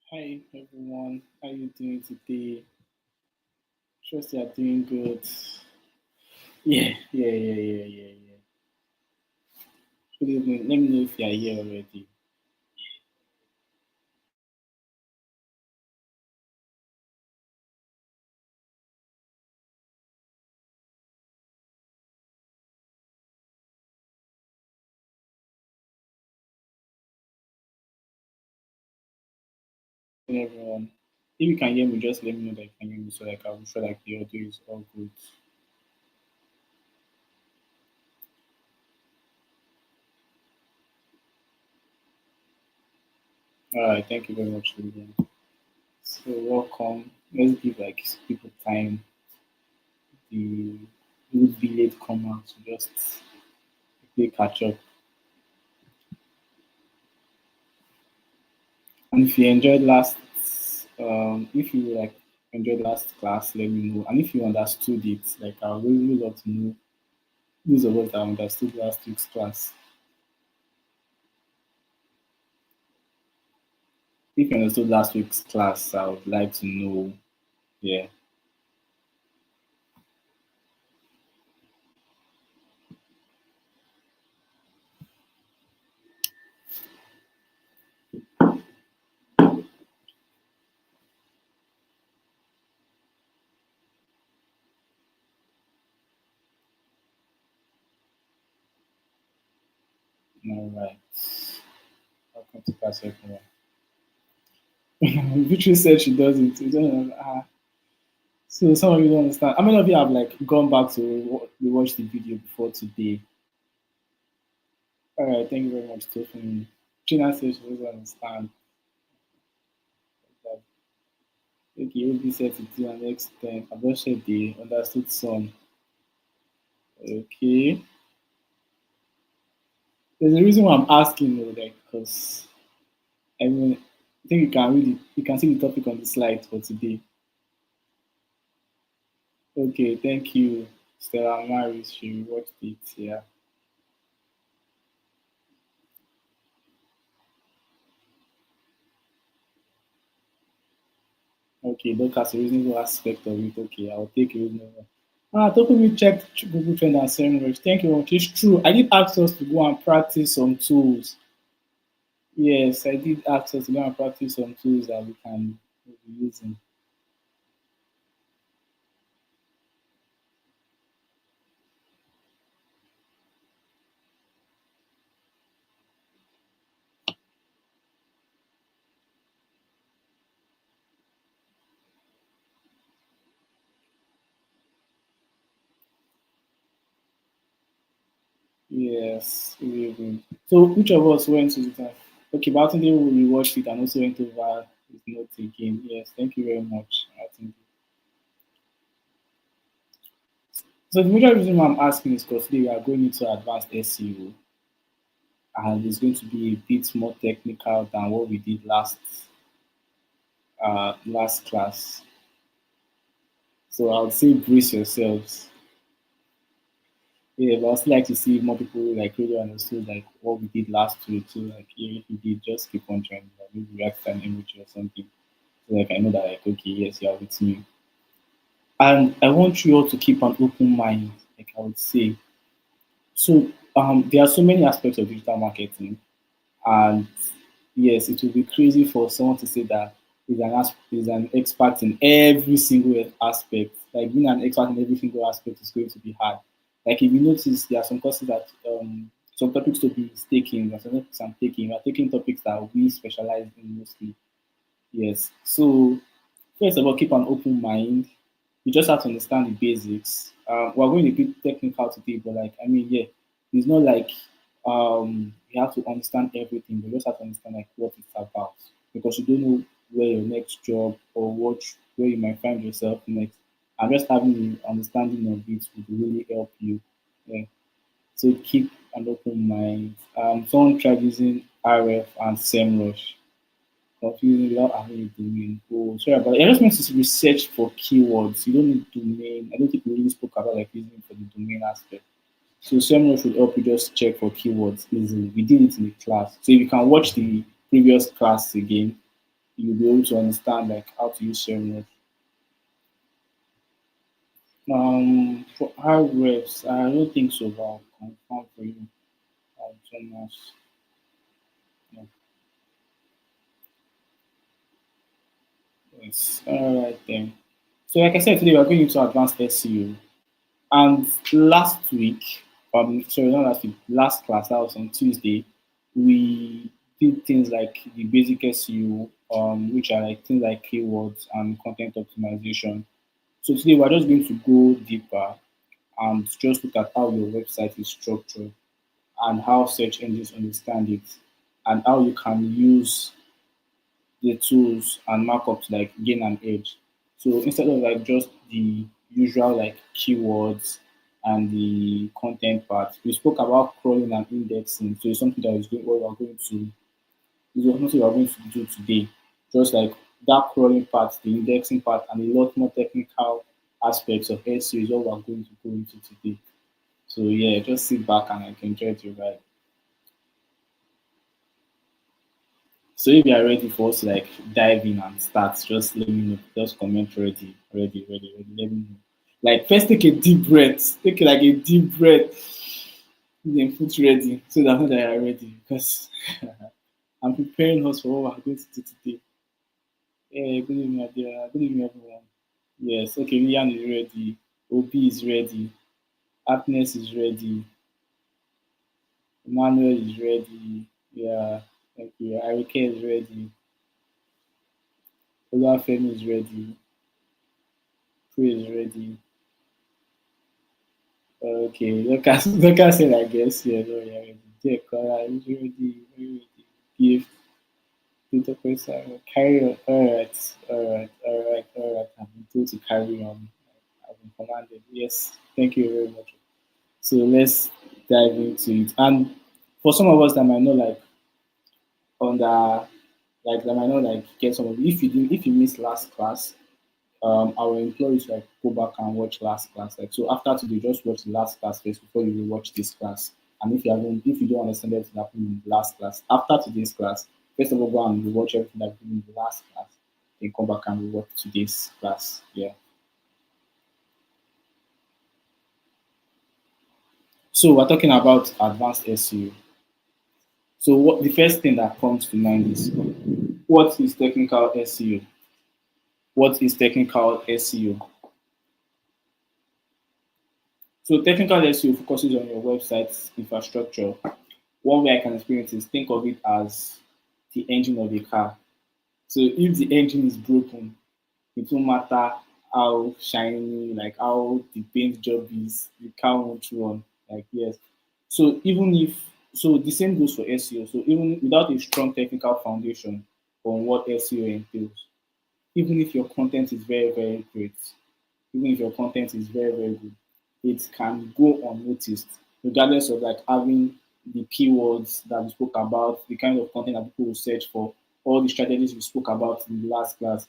Hi everyone, how you doing today? Trust you are doing good. Yeah. Good evening. Let me know if you are here already. Hey, everyone. If you can hear me, just let me know that you can hear me so like I'll be sure like the audio is all good. Alright, thank you very much, Lilian. So welcome. Let's give like people time, the would be late comer to just quickly catch up. And if you enjoyed last, if you like enjoyed last class, let me know. And if you understood it, like I would really love to know those of us that understood last week's class. If you understood last week's class, I would like to know. Yeah, all right. Welcome to class, everyone. Victory said she doesn't. We don't know. So some of you don't understand. How many of you have like gone back to watch the video before today? All right, thank you very much, Tiffany. Gina says she doesn't understand. Okay, you'll be set to do an extent. I've just said the understood some. Okay. There's a reason why I'm asking though, like, because I mean, I think you can see the topic on the slide for today. Okay, thank you, Stella Maris. She watched it. Yeah. Okay, look as a reasonable aspect of it. Okay, I'll take a reasonable. Tokumi checked Google Trend and SEMrush. Thank you very much. It's true. I did ask us to go and practice some tools. Yes, I did ask us to go and practice some tools that we can be using. Yes, we agree. So which of us went to the time? Okay, Batunde will rewatched it and also went over his notes again. Yes, thank you very much. I think so. The major reason why I'm asking is because today we are going into advanced SEO and it's going to be a bit more technical than what we did last class. So I would say brace yourselves. Yeah, but I'd still like to see more people like really understood like what we did last week. So like yeah, if you did, just keep on trying. Like, maybe react to an image or something. So like I know that like okay, yes, you are with me. And I want you all to keep an open mind, like I would say. So there are so many aspects of digital marketing, and yes, it would be crazy for someone to say that he's an expert in every single aspect. Like being an expert in every single aspect is going to be hard. Like if you notice, there are some courses that some topics to be taking, or some topics I'm taking. We're taking topics that we specialize in mostly. Yes. So first of all, keep an open mind. You just have to understand the basics. We're going to be technical today, but like I mean, yeah, it's not like you have to understand everything, but you just have to understand like what it's about because you don't know where your next job or where you might find yourself next. And just having the understanding of it would really help you. Yeah. So keep an open mind. Someone tried using RF and SEMrush confusing without having a domain. Oh, sorry about that. I just meant to research for keywords. You don't need domain. I don't think we really spoke about like using it for the domain aspect. So someone should help you just check for keywords easily. We did it in the class. So if you can watch the previous class again, you'll be able to understand like how to use schema. For high reps, I don't think so, but I'll confirm for you. Thomas. Yeah. Yes. All right then. So, like I said today, we're going into advanced SEO. And last week, sorry, not last week, last class, that was on Tuesday, we did things like the basic SEO, which are like things like keywords and content optimization. So today we're just going to go deeper and just look at how your website is structured and how search engines understand it and how you can use the tools and markups like gain an edge. So instead of like just the usual like keywords and the content part, we spoke about crawling and indexing. So it's something that is what we're going to is something we're going to do today. Just like that crawling part, the indexing part, and a lot more technical aspects of SEO is what we're going to go into today. So yeah, just sit back and like enjoy the ride. So if you are ready for us to like dive in and start, just let me know. Just comment ready, ready, ready, ready. Let me know. Like first take a deep breath. Take like a deep breath. Then put ready so that I know that you are ready. Because I'm preparing us for what we're going to do today. Yeah, good evening, Adira. Good evening, everyone. Yes, okay, Lian is ready. OB is ready. Happiness is ready. Emmanuel is ready. Yeah, thank you. Arike is ready. Olafemi is ready. Pray is ready. Okay, Lucas said, I guess, yeah, no, yeah, ready. Jake, is ready, ready. Gift, Peter person, carry on. All right, all right, all right, all right. I've been told to carry on. I've been commanded. Yes, thank you very much. So let's dive into it. And for some of us that might not like under, like that might not like get some of it. If you missed last class, our employees like go back and watch last class. Like so after today, just watch the last class first before you will watch this class. And if you don't understand everything that happened in the last class, after today's class, first of all go and watch everything that happened in the last class, then come back and watch today's class. Yeah. So we're talking about advanced SEO. So what the first thing that comes to mind is what is technical SEO? What is technical SEO? So technical SEO focuses on your website's infrastructure. One way I can explain it is think of it as the engine of a car. So if the engine is broken, it won't matter how shiny, like how the paint job is, the car won't run. Like yes. So even if so the same goes for SEO. So even without a strong technical foundation on what SEO entails, even if your content is very, very great, even if your content is very, very good, it can go unnoticed, regardless of like having the keywords that we spoke about, the kind of content that people will search for, all the strategies we spoke about in the last class.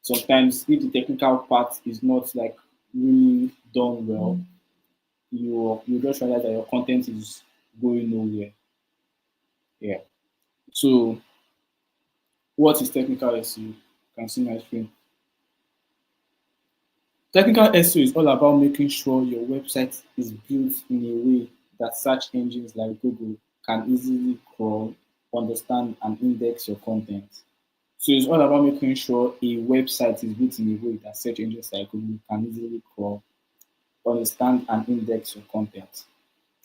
Sometimes if the technical part is not like really done well, you just realize that your content is going nowhere. Yeah. So what is technical SEO? You can see my screen. Technical SEO is all about making sure your website is built in a way that search engines like Google can easily crawl, understand, and index your content. So it's all about making sure a website is built in a way that search engines like Google can easily crawl, understand, and index your content.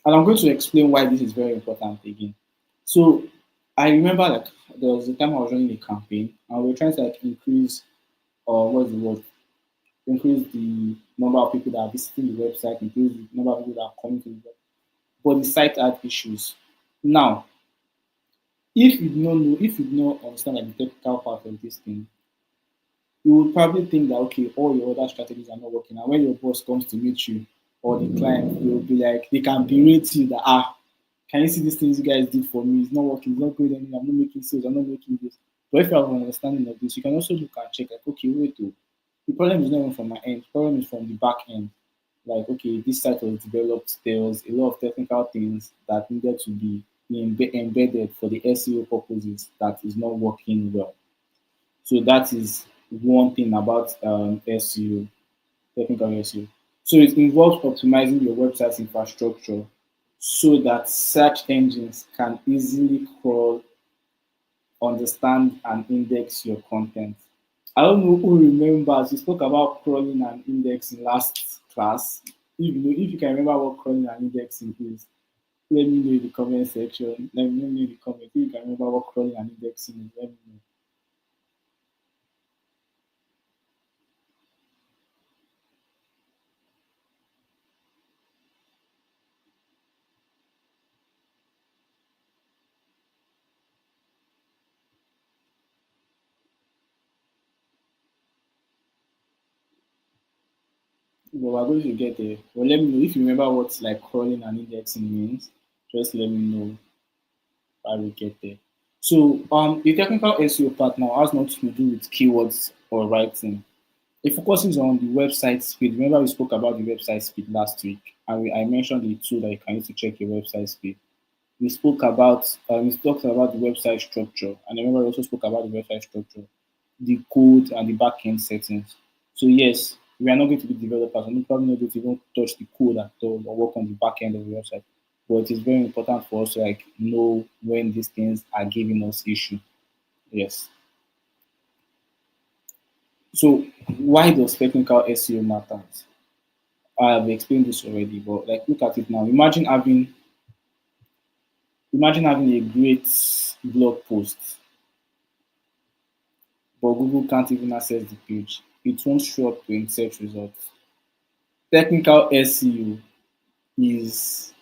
And I'm going to explain why this is very important again. So I remember like there was a time I was running a campaign and we were trying to like increase or what's the word? Increase the number of people that are visiting the website, increase the number of people that are coming to the website. But the site had issues. Now, if you do not understand like, the technical part of this thing, you would probably think that okay, all your other strategies are not working. And when your boss comes to meet you or the client, they will be like, they can berate you that can you see these things you guys did for me? It's not working, it's not going anywhere, I'm not making sales, I'm not making this. But if you have an understanding of this, you can also look and check like, okay, wait, the problem is not even from my end, the problem is from the back end. Like, okay, this site was developed, there was a lot of technical things that needed to be embedded for the SEO purposes that is not working well. So that is one thing about SEO, technical SEO. So it involves optimizing your website's infrastructure so that search engines can easily crawl, understand, and index your content. I don't know who remembers, we spoke about crawling and indexing last class. If you can remember what crawling and indexing is, let me know in the comment section. Let me know in the comment. If you can remember what crawling and indexing is, let me know. But we're going to get there. But let me know if you remember what like crawling and indexing means. Just let me know how we get there. So the technical SEO part now has not to do with keywords or writing. It focuses on the website speed. Remember we spoke about the website speed last week, and I mentioned the tool that you can use to check your website speed. We talked about the website structure, and I remember we also spoke about the website structure, the code, and the backend settings. So yes, we are not going to be developers, and we're probably not going to even touch the code at all or work on the backend of the website. But it is very important for us to like know when these things are giving us issue. Yes. So why does technical SEO matter? I have explained this already, but like look at it now. Imagine having a great blog post, but Google can't even access the page. It won't show up in search results. Technical SEO is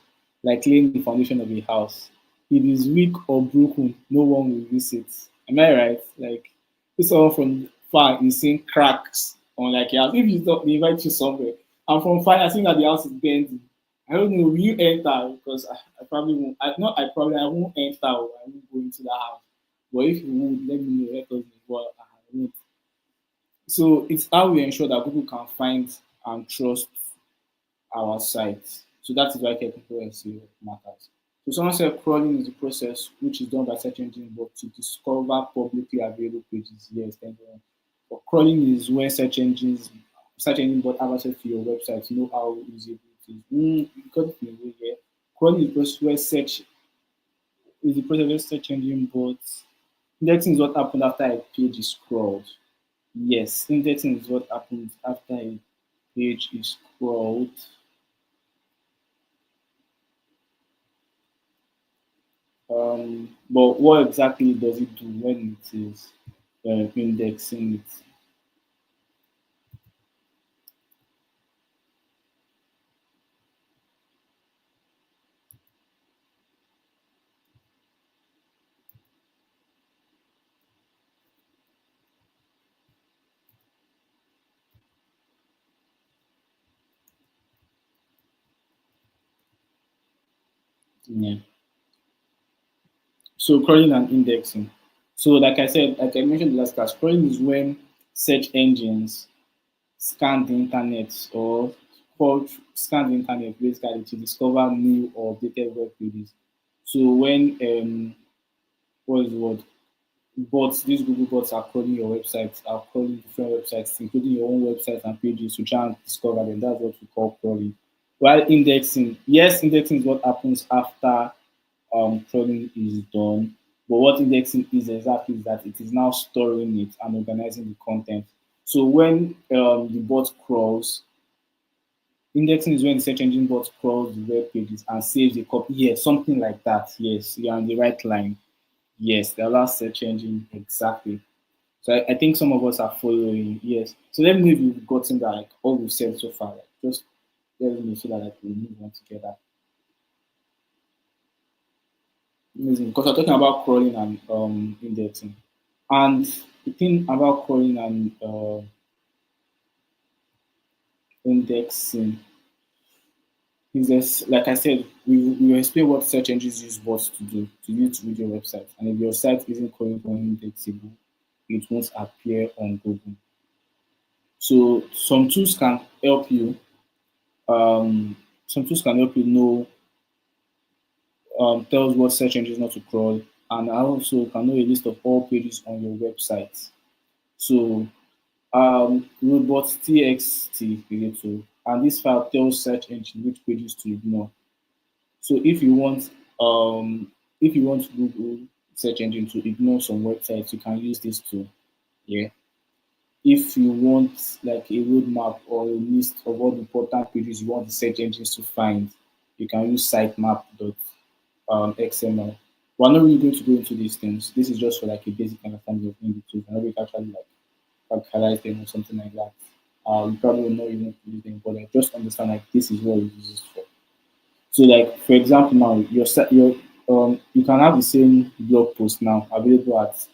like laying the foundation of a house. If it is weak or broken, no one will visit. Am I right? Like if someone from far is seeing cracks on like your house, if you don't they invite you somewhere, and from far I see that the house is bending. I don't know, will you enter? Because I probably won't. I won't enter or I won't go into the house. But if you would, let me know, let us know. Well, I won't. So it's how we ensure that Google can find and trust our site. So that is why technical SEO matters. So someone said crawling is the process which is done by search engine but to discover publicly available pages. Yes, thank you. But crawling is when search engine bot have access to your website, know how easy it is. You got it in a way here. Crawling is the process where search engine bots. Indexing is what happened after a page is crawled. Yes, indexing is what happens after a page is crawled. But what exactly does it do when it is indexing it? Yeah. So crawling and indexing. So like I said, like I mentioned in the last class, crawling is when search engines scan the internet scan the internet basically to discover new or updated web pages. So when what is the word? Bots, these Google bots are crawling your websites, are crawling different websites, including your own website and pages to try and discover them. That's what we call crawling. While indexing, yes, indexing is what happens after crawling is done. But what indexing is exactly is that it is now storing it and organizing the content. So when the bot crawls, indexing is when the search engine bot crawls the web pages and saves a copy. Yes, something like that. Yes, you're on the right line. Yes, the last search engine exactly. So I think some of us are following. Yes. So let me know if you've gotten that, like all we've said so far. Like, just let me know so that like, we move on together. Amazing. Because we're talking about crawling and indexing. And the thing about crawling and indexing is this, like I said, we will explain what search engines use bots to do to use to read your website. And if your site isn't crawling or indexable, it won't appear on Google. So some tools can help you know tells what search engines not to crawl, and also can know a list of all pages on your website. So robot.txt is a tool, and this file tells search engine which pages to ignore. So if you want Google search engine to ignore some websites, you can use this tool. Yeah. If you want like a roadmap or a list of all the important pages you want the search engines to find, you can use sitemap.xml. We're not really going to go into these things. This is just for like a basic understanding of the tools. And we can actually like capitalize them or something like that. You probably will not even use them, but like, just understand like this is what it uses for. So like for example now you can have the same blog post now available at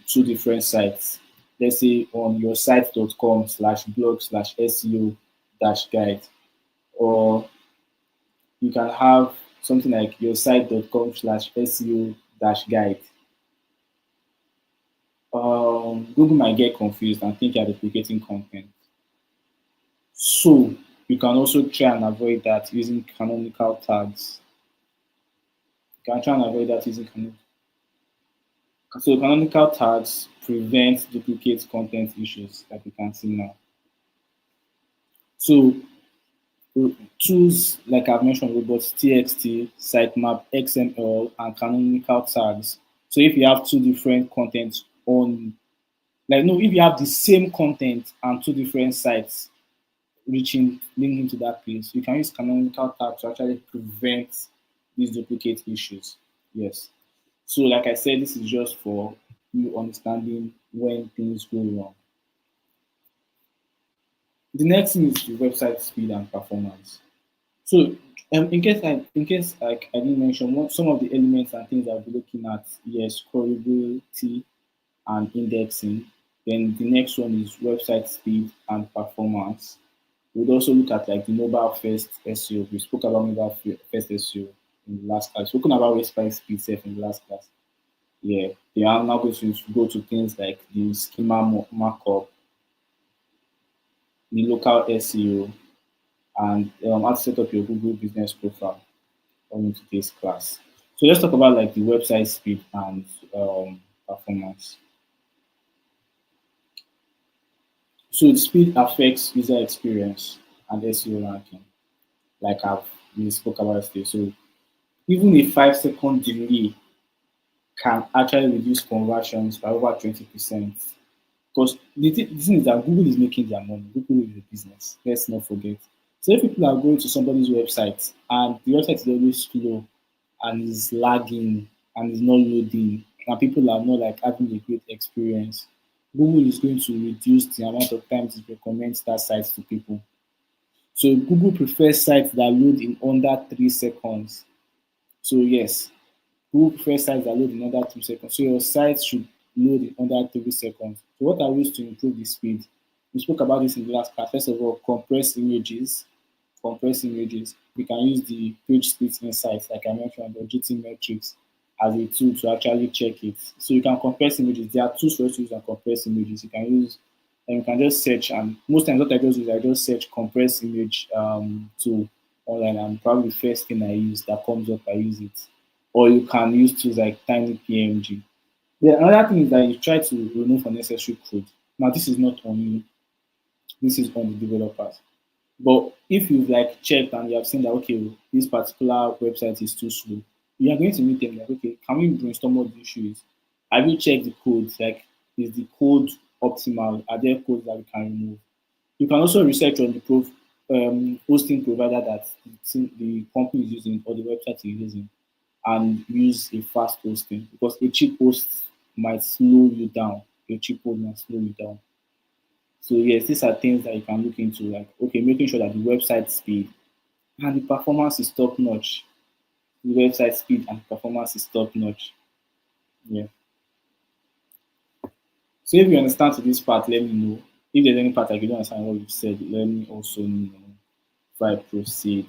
two different sites. Let's say on your site.com/blog/SEO dash guide, or you can have something like your site.com/SEO dash guide. Google might get confused and think you're duplicating content. So you can also try and avoid that using canonical tags. You can try and avoid that using canonical tags prevent duplicate content issues like you can see now. So tools like I've mentioned, robots, TXT, sitemap, XML, and canonical tags. So if you have two different content on, like no, if you have the same content and two different sites reaching linking to that page, you can use canonical tags to actually prevent these duplicate issues. Yes. So like I said, this is just for you understanding when things go wrong. The next thing is the website speed and performance. So, in case like I didn't mention some of the elements and things I'll be looking at, yes, scrollability and indexing. Then the next one is website speed and performance. We'd also look at like the mobile first SEO. We spoke about first SEO in the last class. Spoken about website speed self in the last class. Yeah, they are now going to go to things like the schema markup, the local SEO, and how to set up your Google business profile on today's class. So let's talk about like the website speed and performance. So the speed affects user experience and SEO ranking, like we spoke about yesterday. So even a 5 second delay can actually reduce conversions by over 20%. Because the thing is that Google is making their money. Google is a business. Let's not forget. So if people are going to somebody's website and the website is always slow and is lagging and is not loading and people are not like having a great experience, Google is going to reduce the amount of times it recommends that site to people. So Google prefers sites that load in under 3 seconds. So yes, Google prefers sites that load in under 2 seconds. So your site should load in under 3 seconds. So what are ways to improve the speed? We spoke about this in the last class. First of all, compress images. We can use the page speed insights, like I mentioned, or GT metrics as a tool to actually check it. So you can compress images. There are tools for us to use and compress images. You can use and you can just search, and most times what I just use, I just search compress image tool online, and probably the first thing I use that comes up, I use it. Or you can use tools like tiny PNG. The another thing is that you try to remove unnecessary code. Now this is not on you, this is on the developers. But if you've like checked and you have seen that okay, this particular website is too slow, you are going to meet them like, okay, can we brainstorm what the issue is? Have you checked the code? Like, is the code optimal? Are there codes that we can remove? You can also research on the hosting provider that the company is using or the website is using, and use a fast hosting, because a cheap host might slow you down. A cheap host might slow you down. So yes, these are things that you can look into, like okay, making sure that the website speed and the performance is top notch. The website speed and performance is top notch. Yeah. So if you understand to this part, let me know. If there's any part I don't understand what you've said, let me also know if I proceed.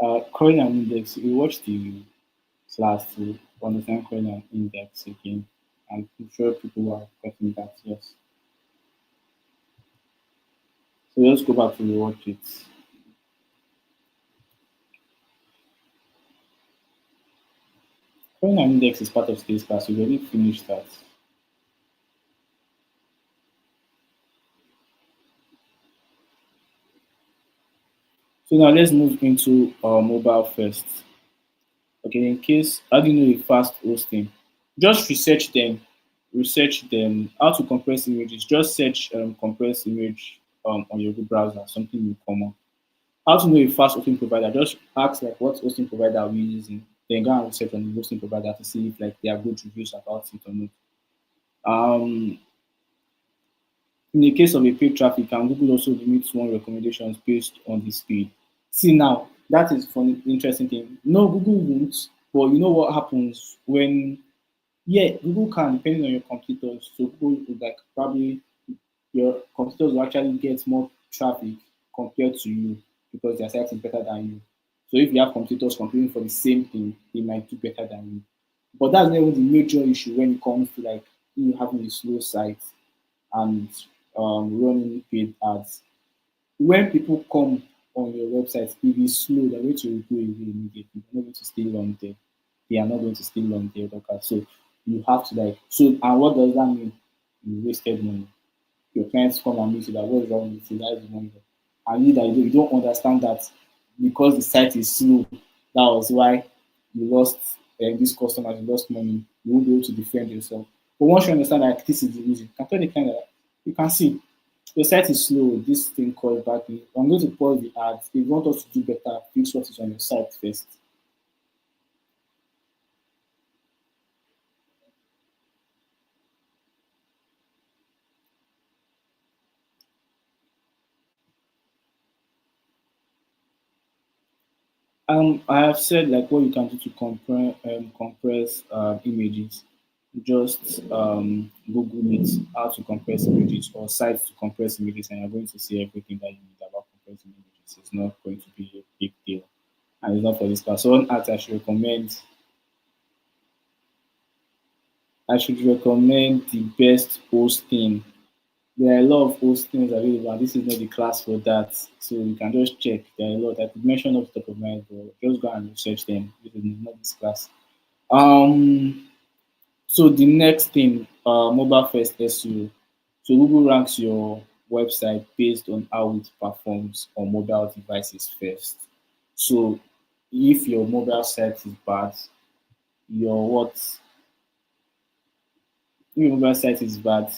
Coin and index, we watched the class to understand coin and index again. I'm sure people are getting that, yes. So let's go back to the watch it. Coin and index is part of today's class. We already finished that. So now let's move into mobile first. Okay, in case how do you know a fast hosting? Just research them, how to compress images. Just search compressed image on your Google browser, something will come up. How to know a fast hosting provider? Just ask like what hosting provider are we using? Then go and research on the hosting provider to see if like there are good reviews about it or not. Um, in the case of a paid traffic, can Google also limit one recommendations based on the speed? See now, that is funny, interesting thing. No, Google won't, but you know what happens when yeah, Google can depending on your competitors. So Google would like probably your competitors will actually get more traffic compared to you because their site is better than you. So if you have competitors competing for the same thing, they might do better than you. But that's not even the major issue when it comes to like you having a slow site and running paid ads. When people come on your website, if it's slow, they're going to go away immediately. They're not going to stay long there. They are not going to stay long there. Okay? So you have to like so and what does that mean? You wasted money. Your clients come and meet you that what is wrong with you, that is wrong. And you that you don't understand that because the site is slow, that was why you lost this customer, you lost money, you won't be able to defend yourself. But once you understand that this is the reason, you can tell the client that you can see your site is slow, this thing called backlink. I'm going to pause the ads. If you want us to do better, fix what is on your site first. I have said like what you can do to compress images. Just Google it, how to compress images or sites to compress images, and you're going to see everything that you need about compressing images. It's not going to be a big deal, and it's not for this class. So one art I should recommend the best hosting. There are a lot of hostings available, and this is not the class for that. So you can just check. There are a lot. I could mention off the top of my head, but just go and research them. This is not this class. Um, so the next thing, mobile first SEO. So Google ranks your website based on how it performs on mobile devices first. So if your mobile site is bad, your what your mobile site is bad,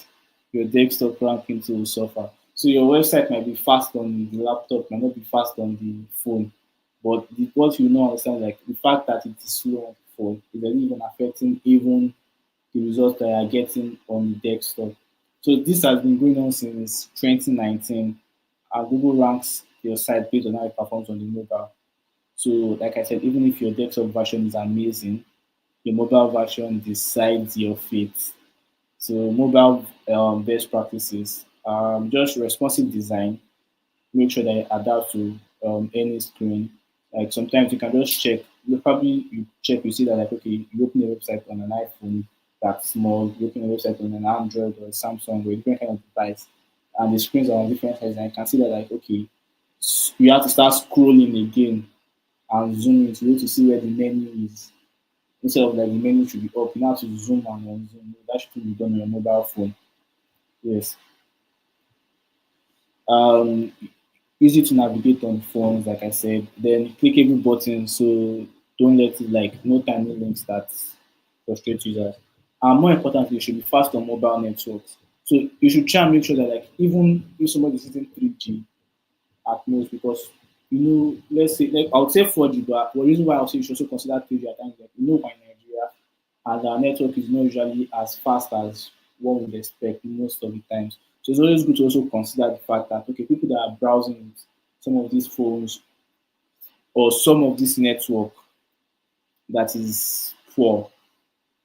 your desktop ranking too will suffer. So your website might be fast on the laptop, might not be fast on the phone. But what you know understand like the fact that it is slow on the phone is even affecting even the results that you are getting on the desktop. So this has been going on since 2019. And Google ranks your site based on how it performs on the mobile. So like I said, even if your desktop version is amazing, your mobile version decides your fate. So mobile best practices, just responsive design. Make sure that you adapt to any screen. Like sometimes you can just check. You check. You see that like okay, you open a website on an iPhone that's small. You open a website on an Android or a Samsung or a different kind of device, and the screens are on different sizes. And you can see that like okay, you have to start scrolling again and zoom in to be able to see where the menu is instead of like the menu should be up. You now have to zoom and unzoom. That should be done on your mobile phone. Yes. Um, easy to navigate on phones, like I said. Then clickable buttons, so don't let it like no tiny links that frustrate users. And more importantly, it should be fast on mobile networks. So you should try and make sure that like even if somebody is using 3G at most, because you know, let's say like I would say 4G, but the reason why I would say you should also consider 3G at times, like you know, by Nigeria, and our network is not usually as fast as one would expect most of the times. So it's always good to also consider the fact that okay, people that are browsing with some of these phones or some of this network that is poor,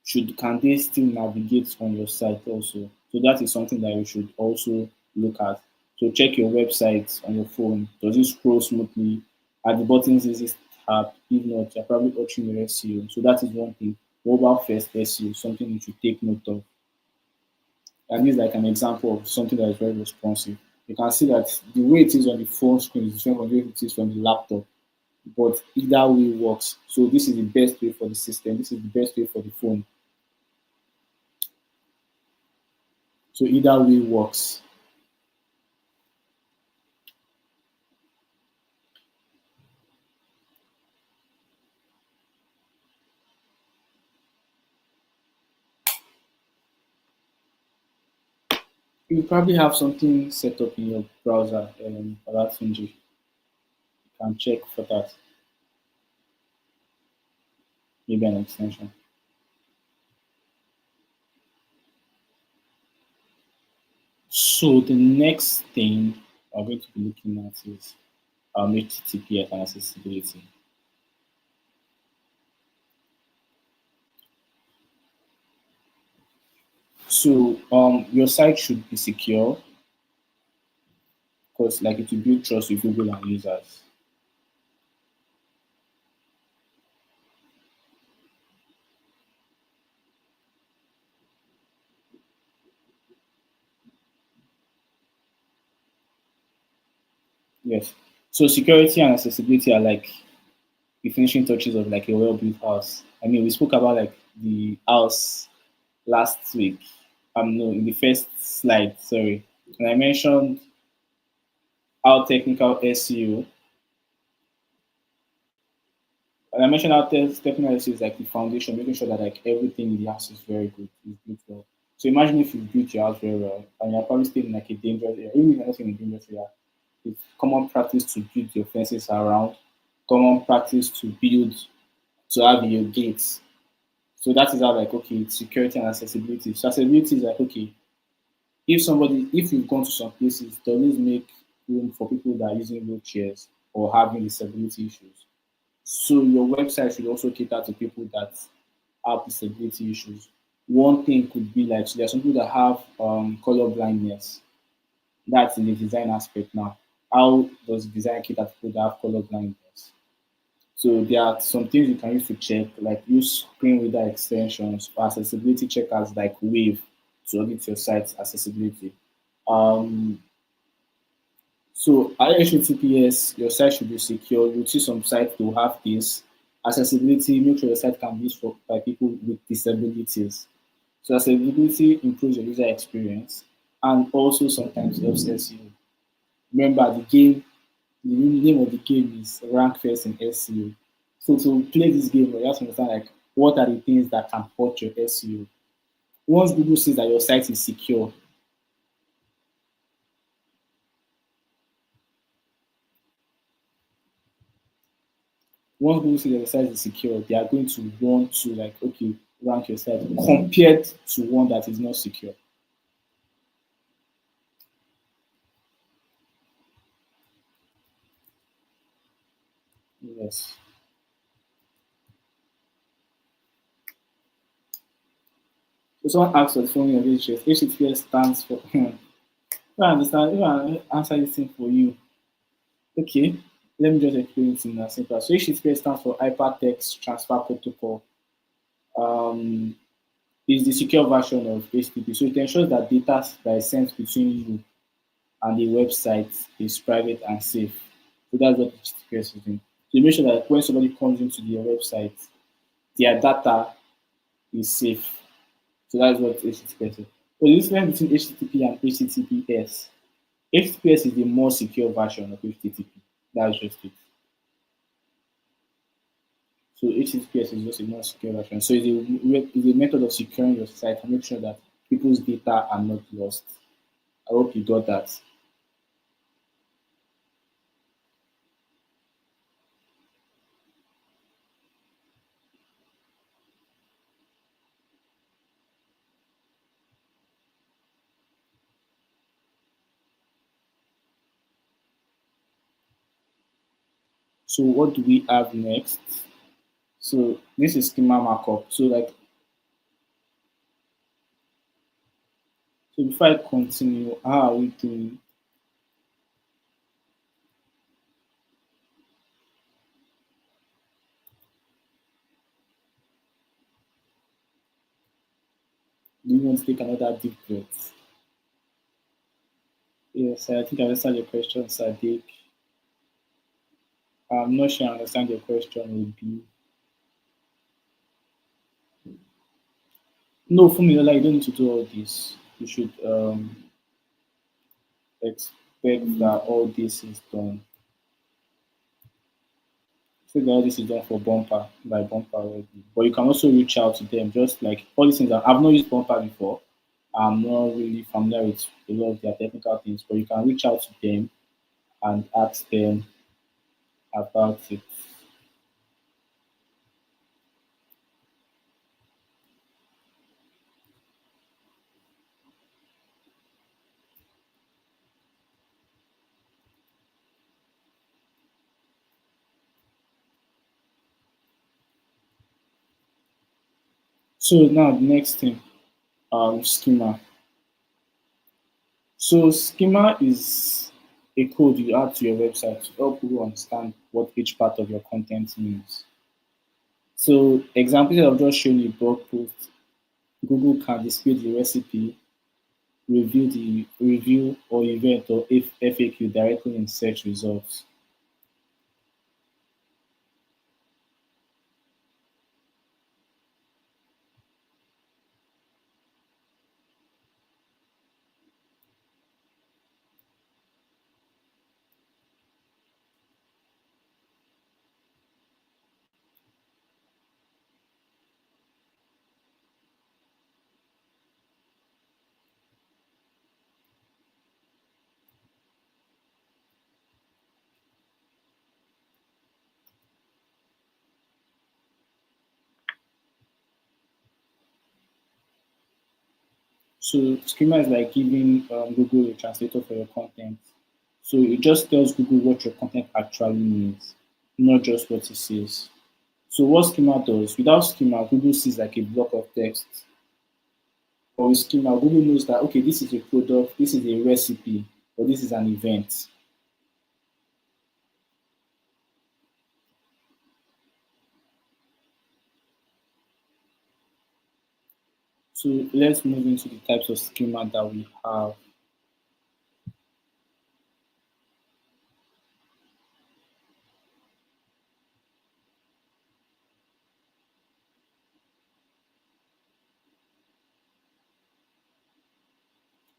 should can they still navigate on your site also? So that is something that you should also look at. So check your website on your phone. Does it scroll smoothly? Are the buttons easy app. If not, you're probably altering your SEO. So that is one thing. Mobile first SEO, something you should take note of. And this is like an example of something that is very responsive. You can see that the way it is on the phone screen is different from the way it is from the laptop, but either way works. So this is the best way for the system. This is the best way for the phone. So either way works. You probably have something set up in your browser for that Finji. You can check for that. Maybe an extension. So the next thing we're going to be looking at is HTTPS and accessibility. So your site should be secure because like it will build trust with Google and users. Yes. So security and accessibility are like the finishing touches of like a well-built house. I mean, we spoke about like the house last week. No, in the first slide, sorry. And I mentioned how technical SEO, and I mentioned how technical SEO is like the foundation, making sure that like everything in the house is very good, is built well. So imagine if you built your house very well, and you're probably staying in like a dangerous area. Even if you're not staying in a dangerous area, it's common practice to build your fences around, common practice to build to have your gates. So that is how like okay, security and accessibility. So accessibility is like okay, if you've gone to some places, they always make room for people that are using wheelchairs or having disability issues. So your website should also cater to people that have disability issues. One thing could be like so there are some people that have color blindness. That's in the design aspect now. How does design cater to people that have color blindness? So there are some things you can use to check, like use screen reader extensions or accessibility checkers like Wave to audit your site's accessibility. Um, so HTTPS, your site should be secure. You'll see some sites to have this accessibility. Make sure your site can be used for by people with disabilities. So accessibility improves your user experience and also sometimes helps SEO. Remember the name of the game is rank first in SEO. So to play this game, you have to understand like what are the things that can hurt your SEO. Once Google sees that your site is secure, once Google sees that your site is secure, they are going to want to like okay rank your site compared to one that is not secure. Yes. So someone asks for the following of interest. HTTPS stands for if I understand, if I answer this thing for you, okay, let me just explain it in a simple. So HTTPS stands for Hypertext Transfer Protocol. Um, is the secure version of HTTP. So it ensures that data that is sent between you and the website is private and safe. So that's what HTTPS is doing. So you make sure that when somebody comes into your website, their data is safe. So that's what HTTPS is. So the difference between HTTP and HTTPS. HTTPS is the more secure version of HTTP. That's just it. So HTTPS is just a more secure version. So it's a method of securing your site and make sure that people's data are not lost. I hope you got that. So what do we have next? So this is schema markup. So before I continue, how are we doing? Do you want to take another deep breath? Yes, I think I understand your question, Sadiq. I'm not sure I understand your question would be. No, for me, like, you don't need to do all this. You should expect that all this is done. So that all this is done for bumper by bumper already. But you can also reach out to them, just like all these things. I've not used bumper before. I'm not really familiar with a lot of their technical things, but you can reach out to them and ask them about it. So now the next thing, schema. So schema is a code you add to your website to help people understand what each part of your content means. So examples of just showing a blog post, Google can display the recipe, review or event or FAQ directly in search results. So schema is like giving Google a translator for your content. So it just tells Google what your content actually means, not just what it says. So what schema does, without schema, Google sees like a block of text. But with schema, Google knows that okay, this is a product, this is a recipe, or this is an event. So let's move into the types of schema that we have.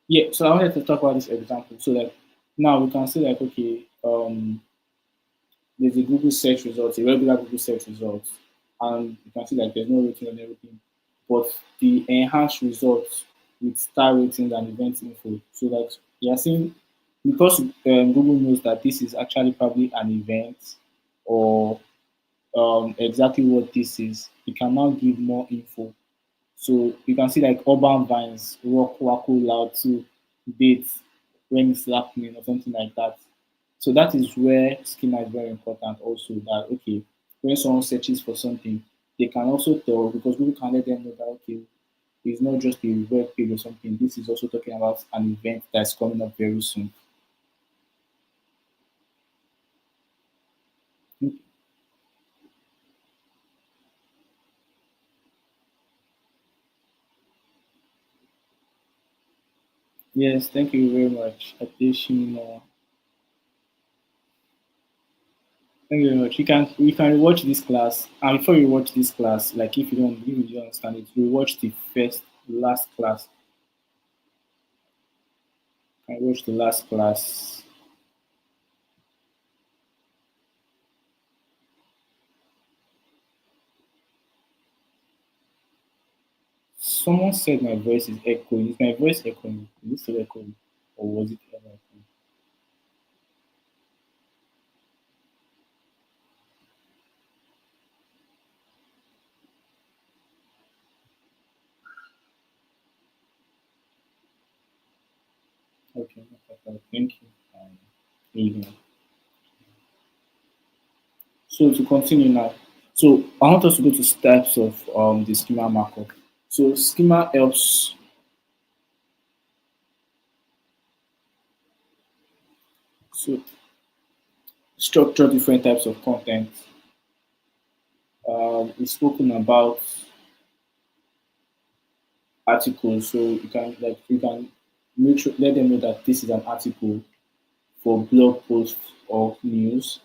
Yeah, so I wanted to talk about this example. So like now we can say like okay, there's a Google search result, a regular Google search result, and you can see like there's no rating and everything. But the enhanced results with star ratings and event info. So like you're seeing because Google knows that this is actually probably an event or exactly what this is, you can now give more info. So you can see like urban vines, rock, wacko, loud to date when it's happening or something like that. So that is where schema is very important also that okay, when someone searches for something, they can also tell because Google can let them know that okay, it's not just a web page or something. This is also talking about an event that's coming up very soon. Yes, thank you very much. Additional. Thank you very much. You can rewatch this class, and before you watch this class, like if you don't understand it, you watch the last class. I watch the last class. Someone said my voice is echoing. Is my voice echoing? Is it still echoing, or was it ever echoing? Okay, no problem. Thank you. Evening. So to continue now, so I want us to go to steps of the schema markup. So schema helps so structure different types of content. We've spoken about articles. So you can make sure let them know that this is an article for blog posts or news.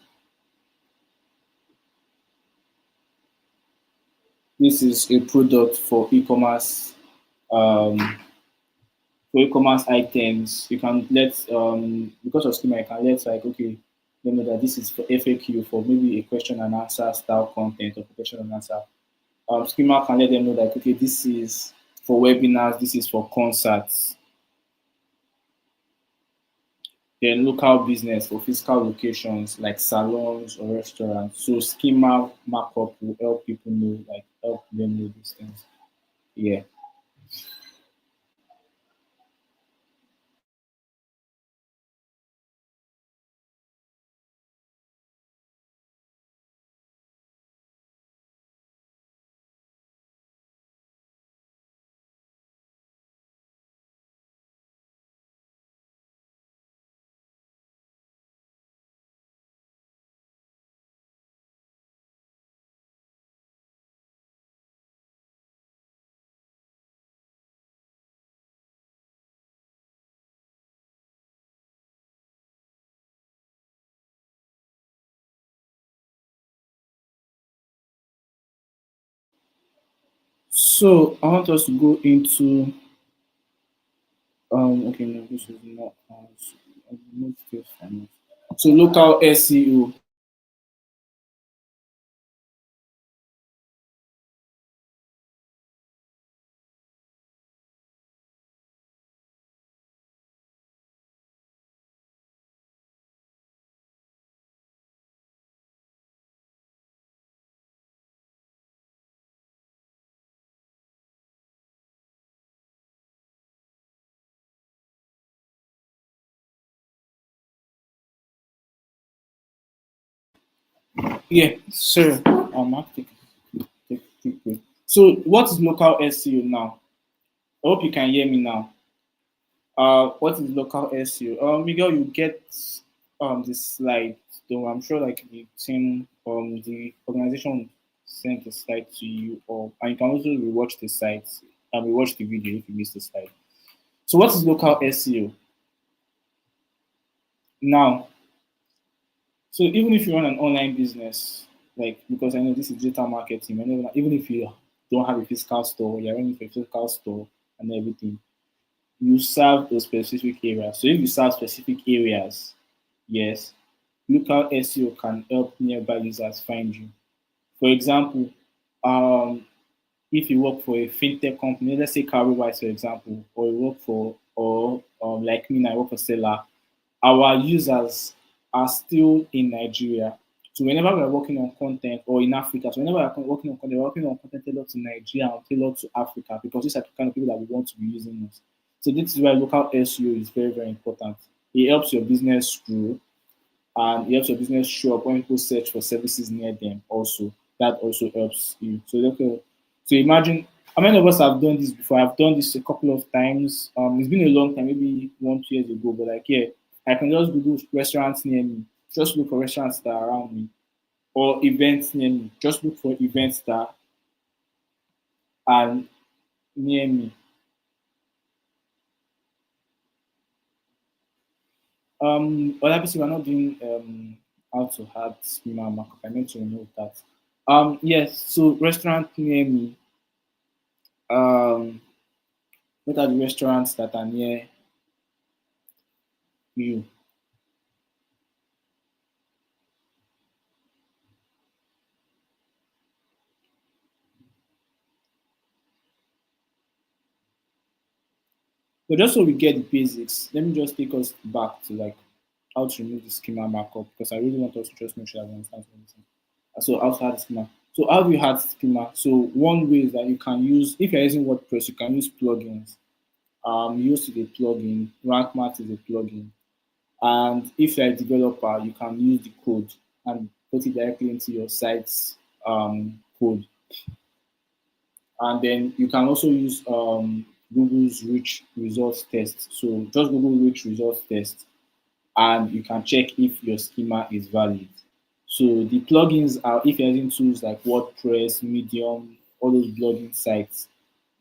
This is a product um, for e-commerce items. You can let because of schema, you can let like okay, let me know that this is for FAQ for maybe a question and answer style content or question and answer. Schema can let them know that okay, this is for webinars, this is for concerts. Then local business for physical locations like salons or restaurants. So schema markup will help people know, like help them know these things. Yeah. So I want us to go into okay, no, this is not I've moved this from so local SEO. Yeah, sure. Take it. So what is local SEO now? I hope you can hear me now. What is local SEO? Miguel, you get the slide. Though I'm sure like the team the organization sent the slide to you, or and you can also rewatch the site and rewatch the video if you missed the slide. So what is local SEO? Now, so even if you run an online business, like because I know this is digital marketing, I know even if you don't have a physical store, you're running for a physical store and everything, you serve those specific areas. So if you serve specific areas, yes, local SEO can help nearby users find you. For example, um, if you work for a fintech company, let's say Caribwise, for example, or you work for, or like me, I work for Seller, our users are still in Nigeria. So whenever we're working on content or in Africa, so whenever we're working on content, we're working on content tailored to Nigeria and tailored to Africa because these are the kind of people that we want to be using us. So this is why local SEO is very, very important. It helps your business grow and it helps your business show up when people search for services near them also. That also helps you. So okay, so imagine how many of us have done this before? I've done this a couple of times. It's been a long time, maybe 1, 2 years ago, but like yeah, I can just Google restaurants near me. Just look for restaurants that are around me or events near me. Just look for events that are near me. Other people are not doing how to add schema markup. I meant to remove that. Yes, so restaurant near me. Um, what are the restaurants that are near you? But just so we get the basics, let me just take us back to like how to remove the schema markup because I really want us to just make sure that we understand everything. So how to add schema. So how do you add schema? So one way is that you can use if you're using WordPress, you can use plugins. Yoast is a plugin, RankMath is a plugin. And if you're a developer, you can use the code and put it directly into your site's code. And then you can also use Google's rich results test. So just Google rich results test, and you can check if your schema is valid. So the plugins are if you're using tools like WordPress, Medium, all those blogging sites,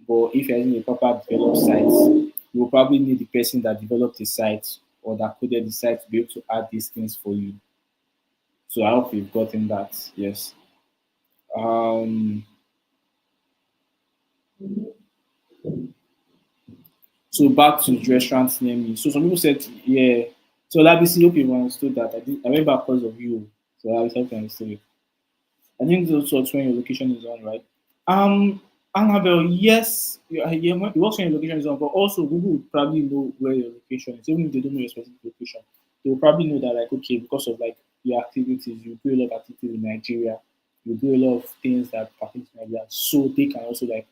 But if you're using a proper developed site, you will probably need the person that developed the site or that coded the site to be able to add these things for you. So I hope you've gotten that. Yes. Um, so back to the restaurant near me. So some people said, yeah. So Labisi, hope you understood that. I went back because of you. So I hope you understood it. I think those sorts when your location is on, right? Um, Annabelle, yes, yeah, it works when your location is on, but also Google would probably know where your location is, even if they don't know your specific location. They will probably know that, like, okay, because of like your activities, you do a lot of activities in Nigeria, you do a lot of things that pertain to Nigeria, so they can also like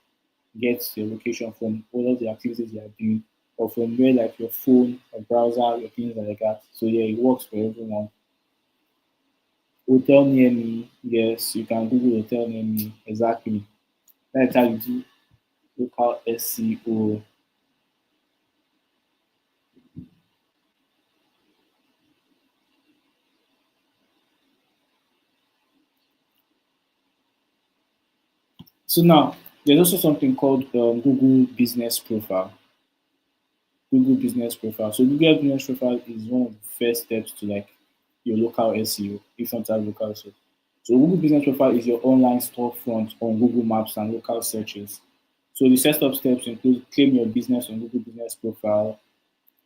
get your location from all of the activities you are doing, or from where like your phone or browser, your things like that. So yeah, it works for everyone. Hotel near me, yes, you can Google hotel near me. Exactly. That's how you do local SEO. So now there's also something called Google Business Profile. Google Business Profile. So Google Business Profile is one of the first steps to like your local SEO if you want to have local SEO. So Google Business Profile is your online storefront on Google Maps and local searches. So the setup steps include claim your business on Google Business Profile,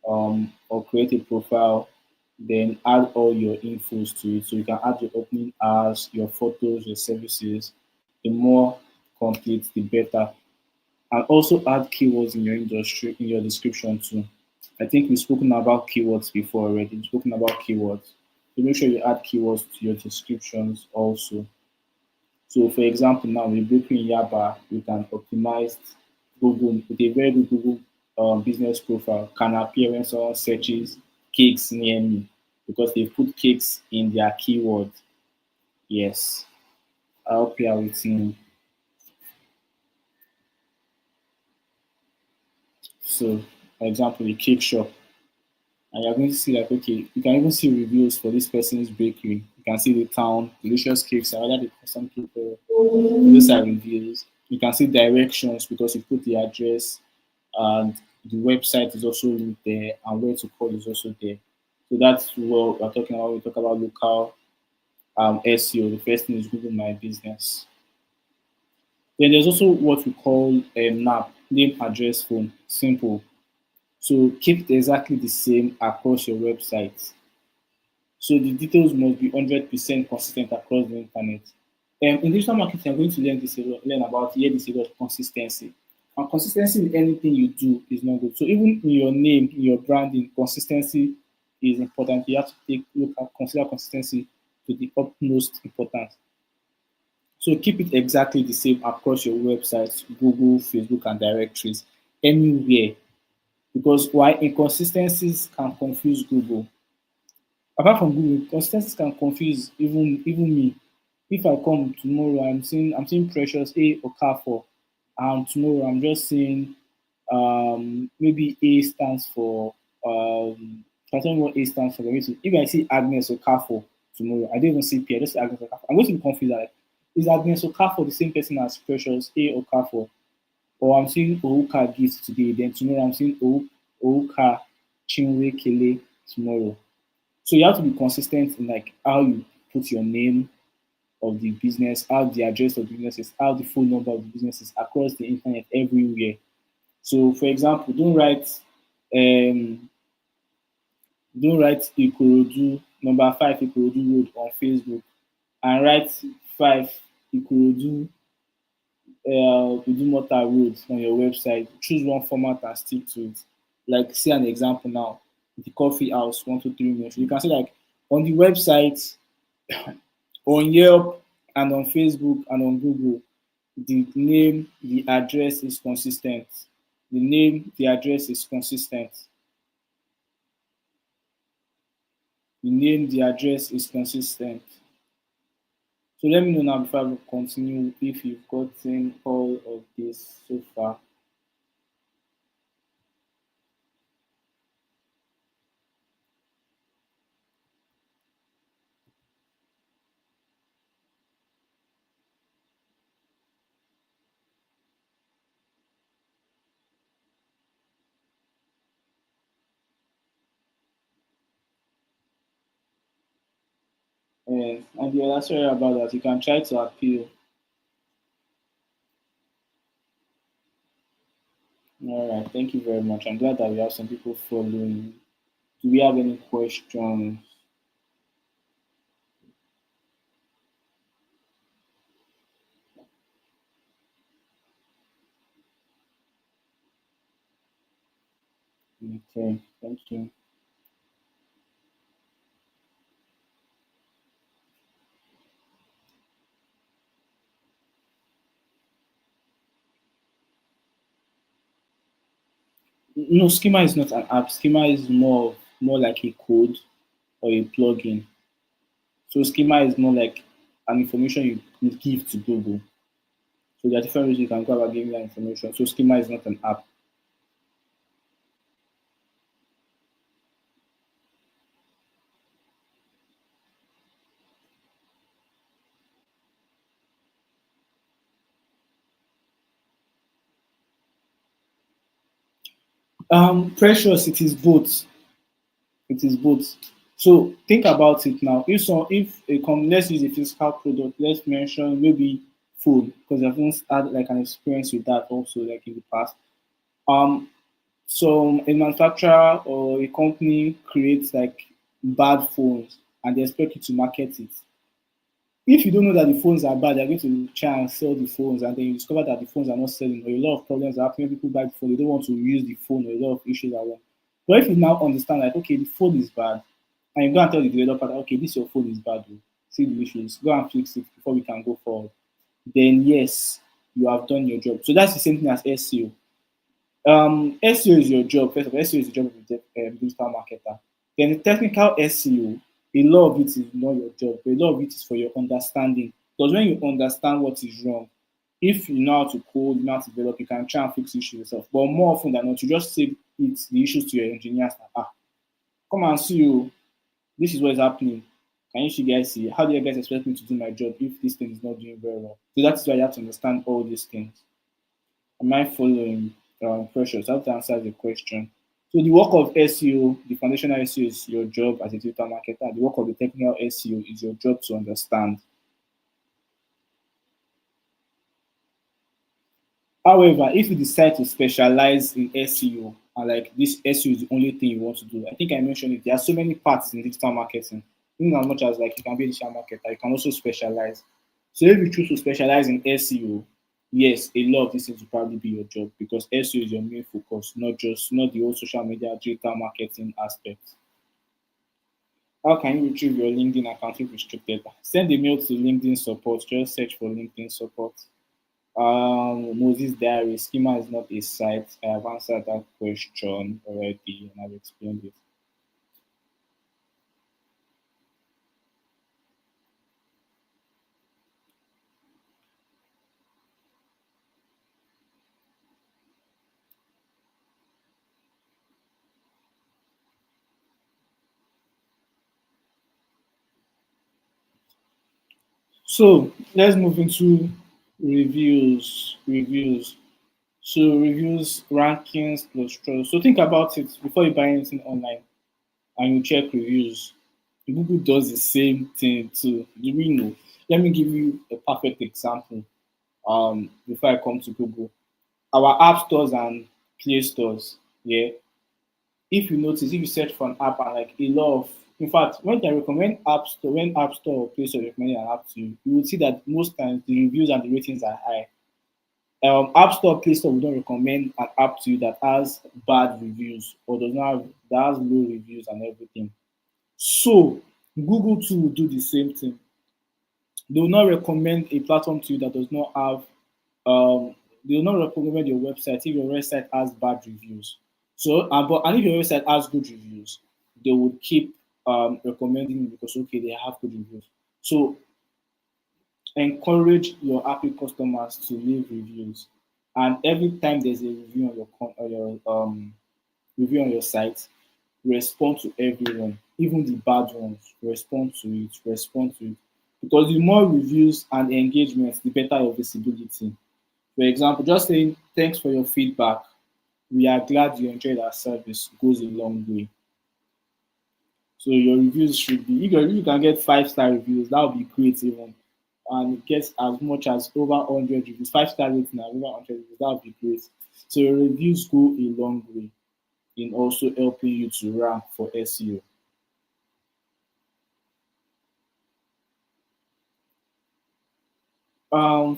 or create a profile, then add all your infos to it. So you can add your opening hours, your photos, your services. The more complete, the better. And also add keywords in your industry, in your description too. I think we've spoken about keywords before already. We've spoken about keywords. So make sure you add keywords to your descriptions also. So for example, now with bakery in Yaba, you can optimize Google with a very good Google business profile can appear when someone searches cakes near me because they put cakes in their keyword. Yes, I hope you are with me. So, for example, a cake shop, and you're going to see like, okay, you can even see reviews for this person's bakery. You can see the town, delicious cakes, and whether the custom people, those are reviews. You can see directions because you put the address, and the website is also linked there, and where to call is also there. So that's what we're talking about. We talk about local SEO. The first thing is Google My Business. Then there's also what we call NAP, name, address, phone. Simple. So keep it exactly the same across your website. So the details must be 100% consistent across the internet. In digital marketing, I'm going to learn this a lot, learn about here this a lot consistency. And consistency in anything you do is not good. So even in your name, in your branding, consistency is important. You have to take look at consider consistency to the utmost importance. So keep it exactly the same across your websites, Google, Facebook, and directories, anywhere. Because why inconsistencies can confuse Google. Apart from Google, consistencies can confuse even me. If I come tomorrow, I'm seeing Precious A Okafor, and tomorrow I'm just seeing maybe A stands for I don't know what A stands for. If I see Agnes Okafor tomorrow, I don't even see P. I just see Agnes Okafor. I'm going to be confused. Like, is Agnes Okafor the same person as Precious A Okafor? Or I'm seeing Ouka Gift today, then tomorrow I'm seeing Ouka Chinwe Kele tomorrow. So you have to be consistent in like how you put your name of the business, how the address of the business is, how the phone number of the business is across the internet everywhere. So for example, um don't write Ikorodu number 5 Ikorodu Road on Facebook and write 5 Ikorodu Udumota Road on your website. Choose one format and stick to it. Like see an example now, the coffee house 123 minutes. You can say like on the website, on Yelp, and on Facebook and on Google, the name, the address is consistent. The name, the address is consistent. The name, the address is consistent. So let me know now before I continue if you've gotten all of this so far. Yes, and the other story about that, you can try to appeal. All right, thank you very much. I'm glad that we have some people following. Do we have any questions? Okay, thank you. No, schema is not an app. Schema is more like a code or a plugin. So schema is more like an information you give to Google. So there are different ways you can go about giving that information. So schema is not an app. Precious, it is both. It is both. So think about it now. If a company, let's use a physical product, let's mention maybe food, because I've once had like an experience with that also, like in the past. Um, so a manufacturer or a company creates like bad phones and they expect you to market it. If you don't know that the phones are bad, they're going to try and sell the phones, and then you discover that the phones are not selling, or a lot of problems are happening. People buy the phone, they don't want to use the phone, or a lot of issues are wrong. But if you now understand, like, okay, the phone is bad, and you go and tell the developer that, okay, this your phone is bad, oh, see the issues, go and fix it before we can go forward, then yes, you have done your job. So that's the same thing as SEO. SEO is your job. First of all, SEO is the job of a digital marketer. Then the technical SEO, a lot of it is not your job, but a lot of it is for your understanding. Because when you understand what is wrong, if you know how to code, you know how to develop, you can try and fix issues yourself. But more often than not, you just say the issues to your engineers. Like, come and see you. This is what is happening. Can you guys see? How do you guys expect me to do my job if this thing is not doing very well? So that's why you have to understand all these things. Am I following Precious? I have to answer the question. So the work of SEO, the foundational SEO is your job as a digital marketer. The work of the technical SEO is your job to understand. However, if you decide to specialize in SEO and like this SEO is the only thing you want to do, I think I mentioned it. There are so many parts in digital marketing. In as much as like you can be a digital marketer, you can also specialize. So if you choose to specialize in SEO, yes, a lot of these things will probably be your job because SEO is your main focus, not the whole social media digital marketing aspect. How can you retrieve your LinkedIn account if restricted? Send a mail to LinkedIn support. Just search for LinkedIn support. Moses Diary, schema is not a site. I have answered that question already and I've explained it. So let's move into reviews. Reviews. So reviews, rankings, plus trust. So think about it before you buy anything online and you check reviews. Google does the same thing too. Do we know? Let me give you a perfect example. Before I come to Google, our app stores and Play stores. Yeah, if you notice, if you search for an app and like a lot of, in fact, when they recommend when App Store or Play Store recommend an app to you, you will see that most times the reviews and the ratings are high. App Store, Play Store will not recommend an app to you that has bad reviews or does not have that has low reviews and everything. So Google too will do the same thing. They will not recommend a platform to you that does not have they will not recommend your website if your website has bad reviews. So and if your website has good reviews, they would keep recommending it because okay, they have good reviews. So encourage your happy customers to leave reviews. And every time there's a review on your review on your site, respond to everyone, even the bad ones. Respond to it. Respond to it. Because the more reviews and engagement, the better your visibility. For example, just saying thanks for your feedback. We are glad you enjoyed our service goes a long way. So your reviews should be, if you can get 5-star reviews, that would be great even. And get as much as over 100 reviews, 5-star rating and over 100 reviews, that would be great. So your reviews go a long way in also helping you to rank for SEO.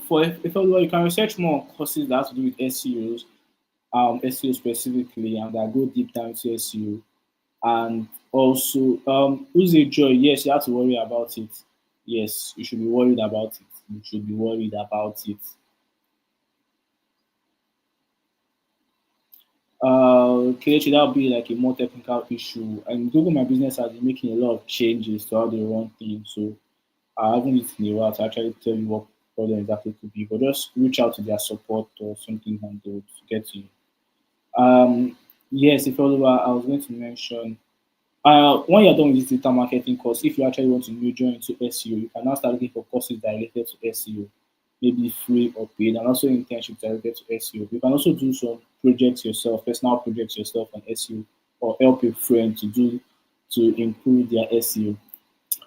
For if you can research more on courses that have to do with SEOs, SEO specifically, and that go deep down into SEO. And also, who's a joy? Yes, you have to worry about it. Yes, you should be worried about it. You should be worried about it. Kelechi, that would be like a more technical issue. And Google My Business has been making a lot of changes to how they run things. So I haven't listened in a while to actually tell you what problem exactly could be. But just reach out to their support or something and they'll get to you. Yes, if all over, I was going to mention when you're done with this data marketing course, if you actually want to major into SEO, you can now start looking for courses that are related to SEO, maybe free or paid, and also internships that are related to SEO. You can also do some projects yourself, personal projects yourself on SEO, or help a friend to do to improve their SEO.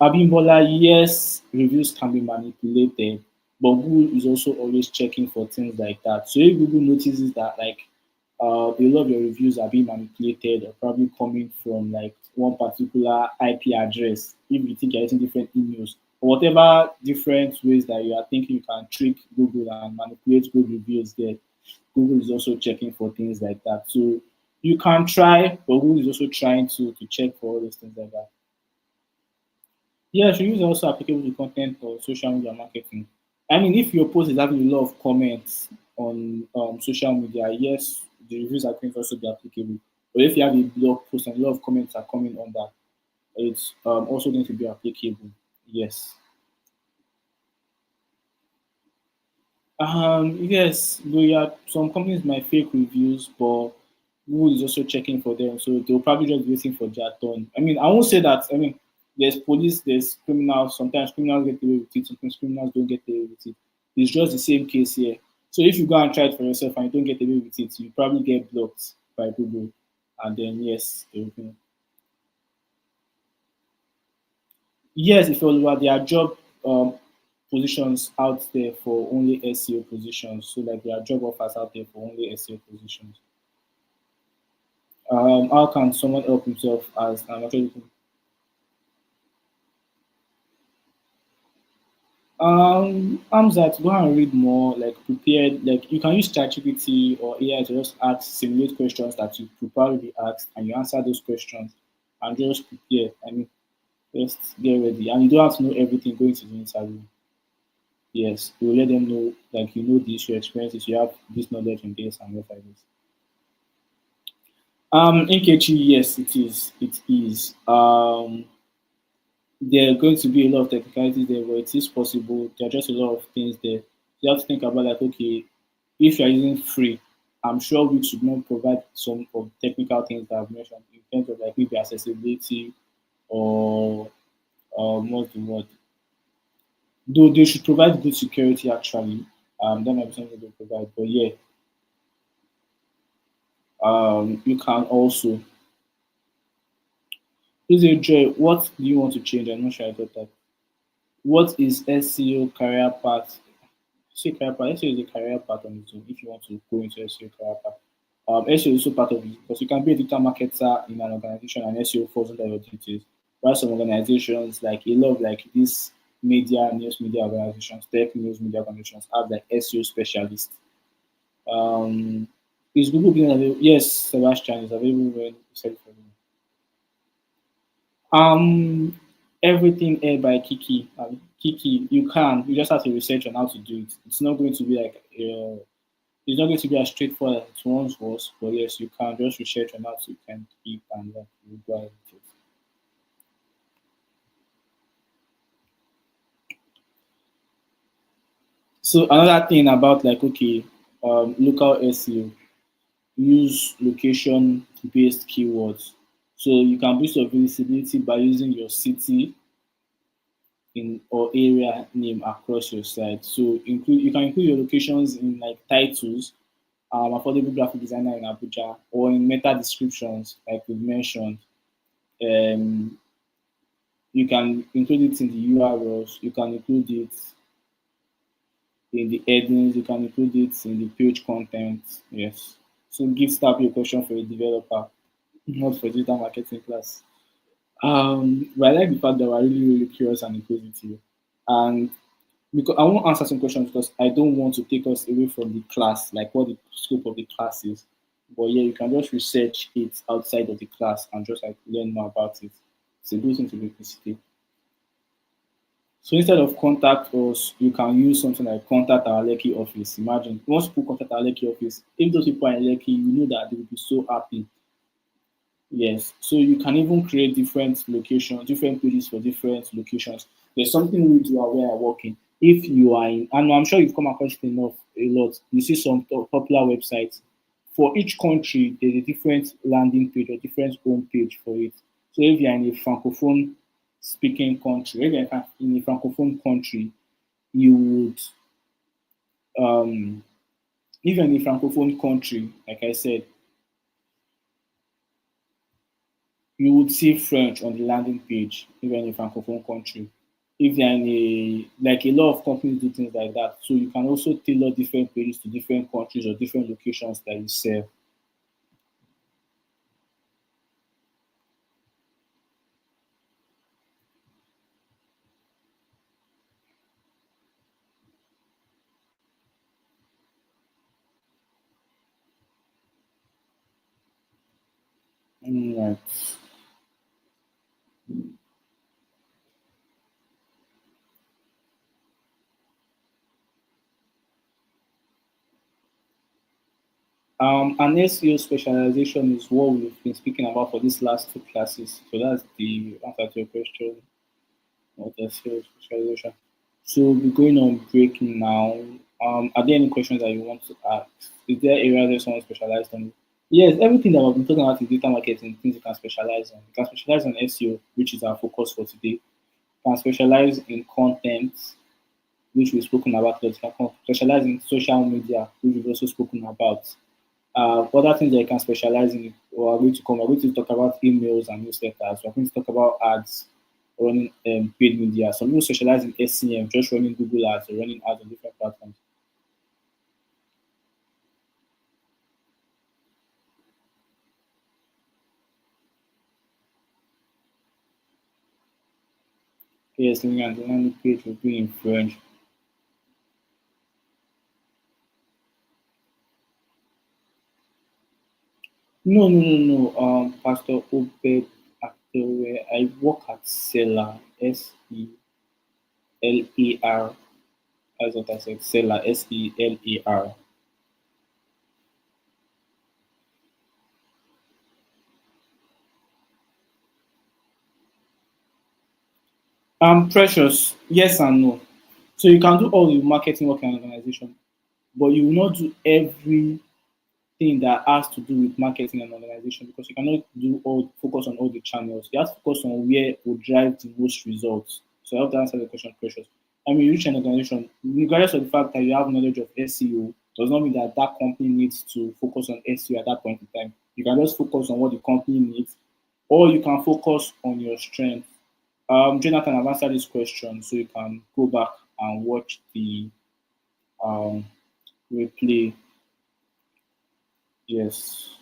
Abimbola, yes, reviews can be manipulated, but Google is also always checking for things like that. So if Google notices that like a lot of your reviews are being manipulated or probably coming from like one particular IP address, if you think you're getting different emails or whatever different ways that you are thinking you can trick Google and manipulate good reviews there, Google is also checking for things like that. So you can try, but Google is also trying to check for all those things like that. Yes, reviews are also applicable to content or social media marketing. I mean, if your post is having a lot of comments on social media, yes, the reviews are going to also be applicable. But if you have a blog post and a lot of comments are coming on that, it's also going to be applicable. Yes. Yes, though yeah, some companies might fake reviews, but Google is also checking for them, so they'll probably just be waiting for their turn. I mean, I won't say that. I mean, there's police, there's criminals. Sometimes criminals get away with it, sometimes criminals don't get away with it. It's just the same case here. So if you go and try it for yourself and you don't get away with it, you probably get blocked by Google, and then yes, they will. Yes, if there are job positions out there for only SEO positions. So like there are job offers out there for only SEO positions. How can someone help himself as I'm actually looking? Hamzat, go and read more, like prepared, like you can use ChatGPT or AI to just ask simulate questions that you could probably be asked and you answer those questions and just prepare. I mean, just get ready. And you don't have to know everything going to the interview. Yes, you will let them know, like you know this, your experiences, you have this knowledge in this and what like this. Nkechi, yes, it is. It is. There are going to be a lot of technicalities there, but it is possible. There are just a lot of things there. You have to think about like, okay, if you're using free, I'm sure we should not provide some of the technical things that I've mentioned in terms of like maybe accessibility or what's the word? Though they should provide good security actually. That might be something they provide. But yeah, you can also. Is it Joy? What do you want to change? I'm not sure I got that. What is SEO career path? Say career path. SEO is a career path on its own if you want to go into SEO career path. SEO is also part of it because you can be a digital marketer in an organization and SEO falls under your duties. While some organizations, like a lot of like these news media organizations, tech news media organizations have like SEO specialists. Um, is Google Business available? Yes, Sebastian is available when you said for me. Everything air by Kiki. Kiki, you can. You just have to research on how to do it. It's not going to be like it's not going to be as straightforward as it once was. But yes, you can just research on how to can keep and you go ahead with it. So another thing about like okay, local SEO, use location based keywords. So you can boost your visibility by using your city in or area name across your site. So include you can include your locations in like titles, affordable graphic designer in Abuja, or in meta descriptions like we mentioned. You can include it in the URLs. You can include it in the headings. You can include it in the page content. Yes. So give start a question for a developer, not for digital marketing class. But I like the fact that we're really, really curious and inquisitive. And because I won't answer some questions because I don't want to take us away from the class, like what the scope of the class is. But yeah, you can just research it outside of the class and just like learn more about it. It's a good thing to be inquisitive. So instead of contact us, you can use something like contact our Lekki office. Imagine once people contact our Lekki office, if those people are in Lekki, you know that they will be so happy. Yes, so you can even create different locations, different pages for different locations. There's something we do where I work in. If you are in, and I'm sure you've come across it enough a lot, you see some popular websites. For each country, there's a different landing page or different home page for it. So if you're in a francophone speaking country, if you're in a francophone country, you would, um, if you're in a francophone country, like I said, you would see French on the landing page, even in a francophone country. If you're in a like a lot of companies do things like that, so you can also tailor different pages to different countries or different locations that you serve. Right. An SEO specialization is what we've been speaking about for these last two classes. So that's the answer to your question. What SEO specialization. So we're going on break now. Are there any questions that you want to ask? Is there areas that someone specialized on? Yes, everything that we've been talking about in data marketing, things you can specialize on. You can specialize on SEO, which is our focus for today. You can specialize in content, which we've spoken about. You can specialize in social media, which we've also spoken about. Other things that you can specialize in, or are going to come, we're going to talk about emails and newsletters. We're going to talk about ads, running paid media. Some people specialize in SEM, just running Google ads or running ads on different platforms. Yes, looking at the landing page will be in French. No, no, no, no. Pastor Obed Atewe. I work at Seller. Selar. That's what I said. Seller. Selar. Precious. Yes and no. So you can do all the marketing work in an organization, but you will not do everything that has to do with marketing and organization because you cannot do all focus on all the channels. You have to focus on where will drive the most results. So I hope that answers the question, Precious. I mean, you reach an organization, regardless of the fact that you have knowledge of SEO, does not mean that that company needs to focus on SEO at that point in time. You can just focus on what the company needs, or you can focus on your strength. Jonathan, I've answered this question, so you can go back and watch the um, replay. Yes.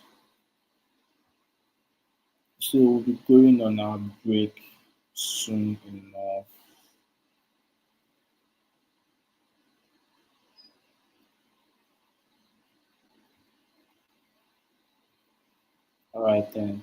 So we'll be going on our break soon enough. All right then.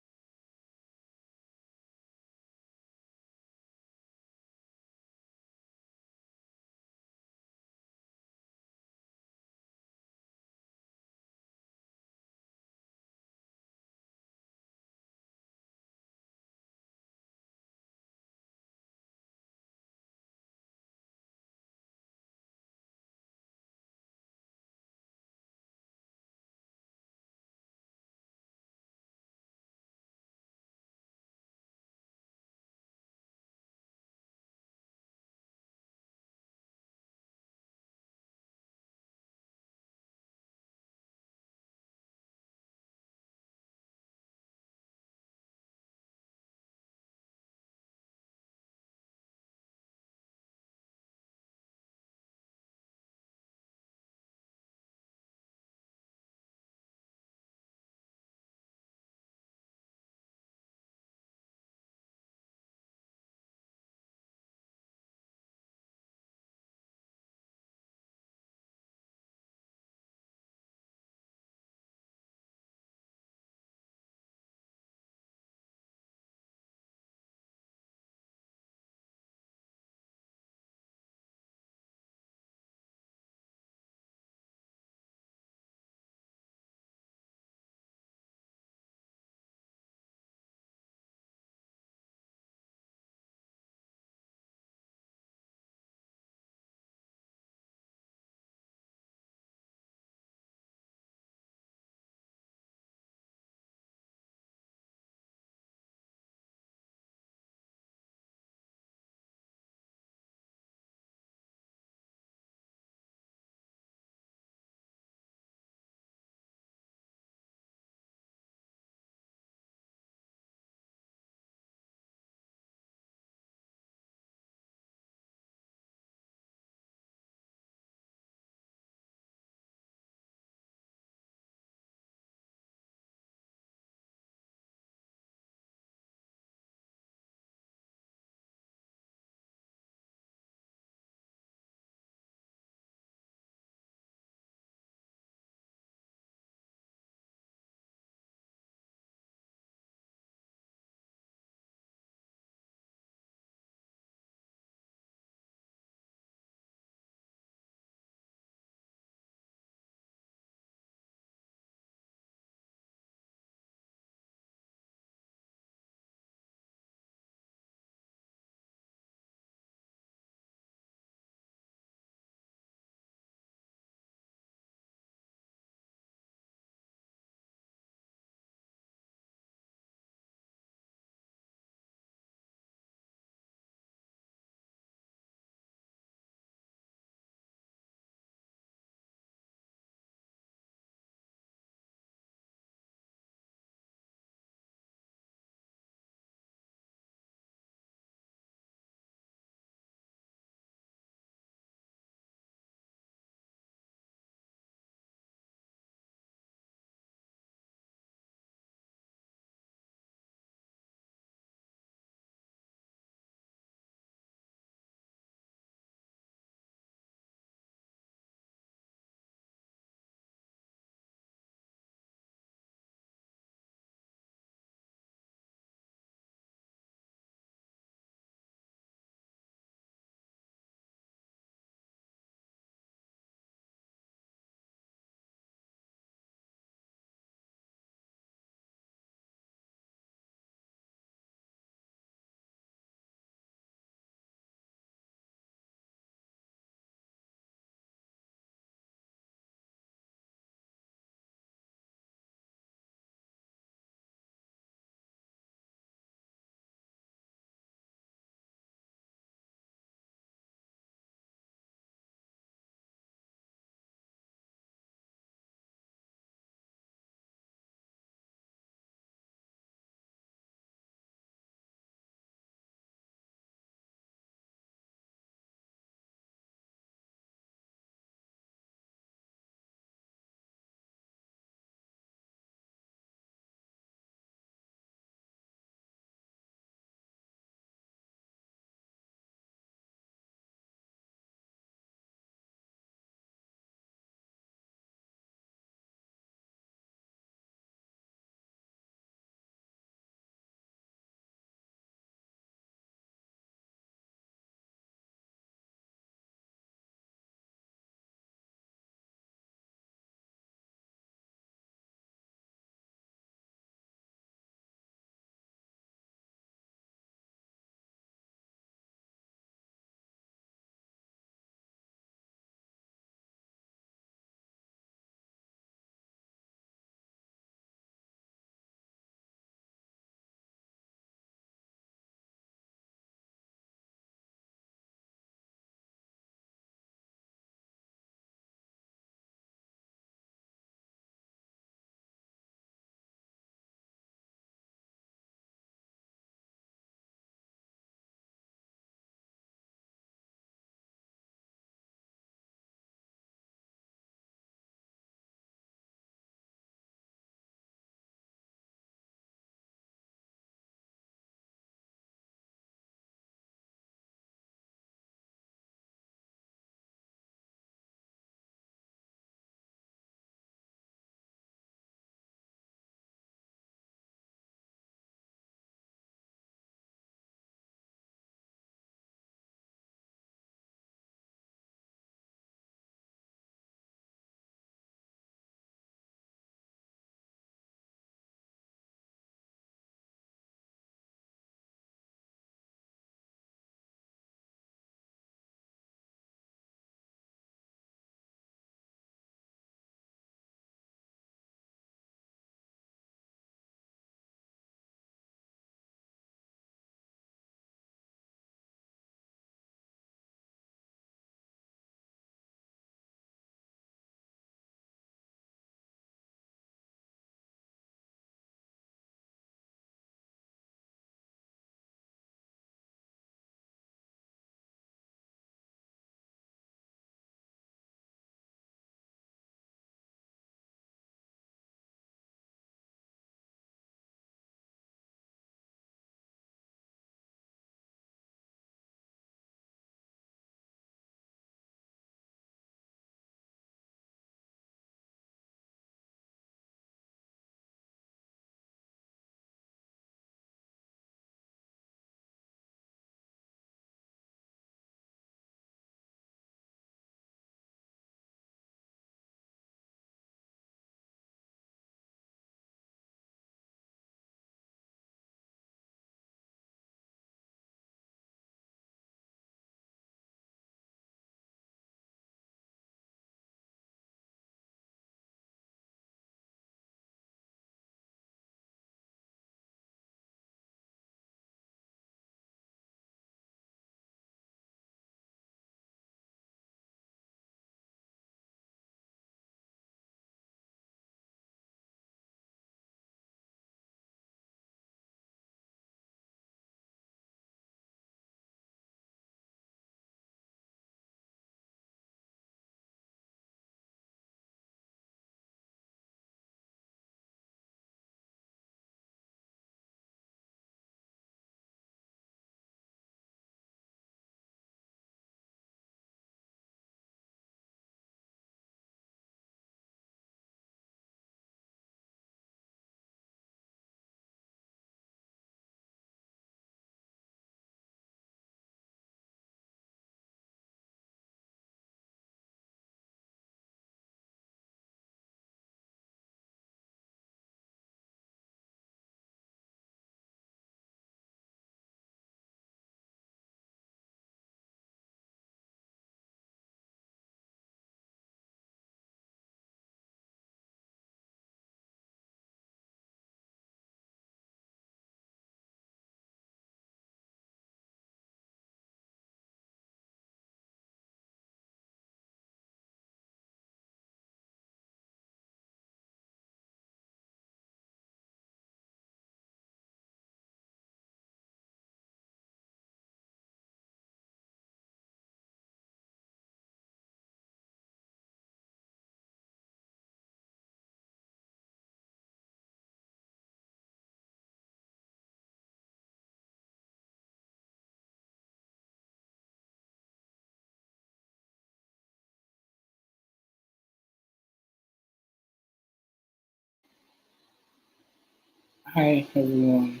Hi everyone,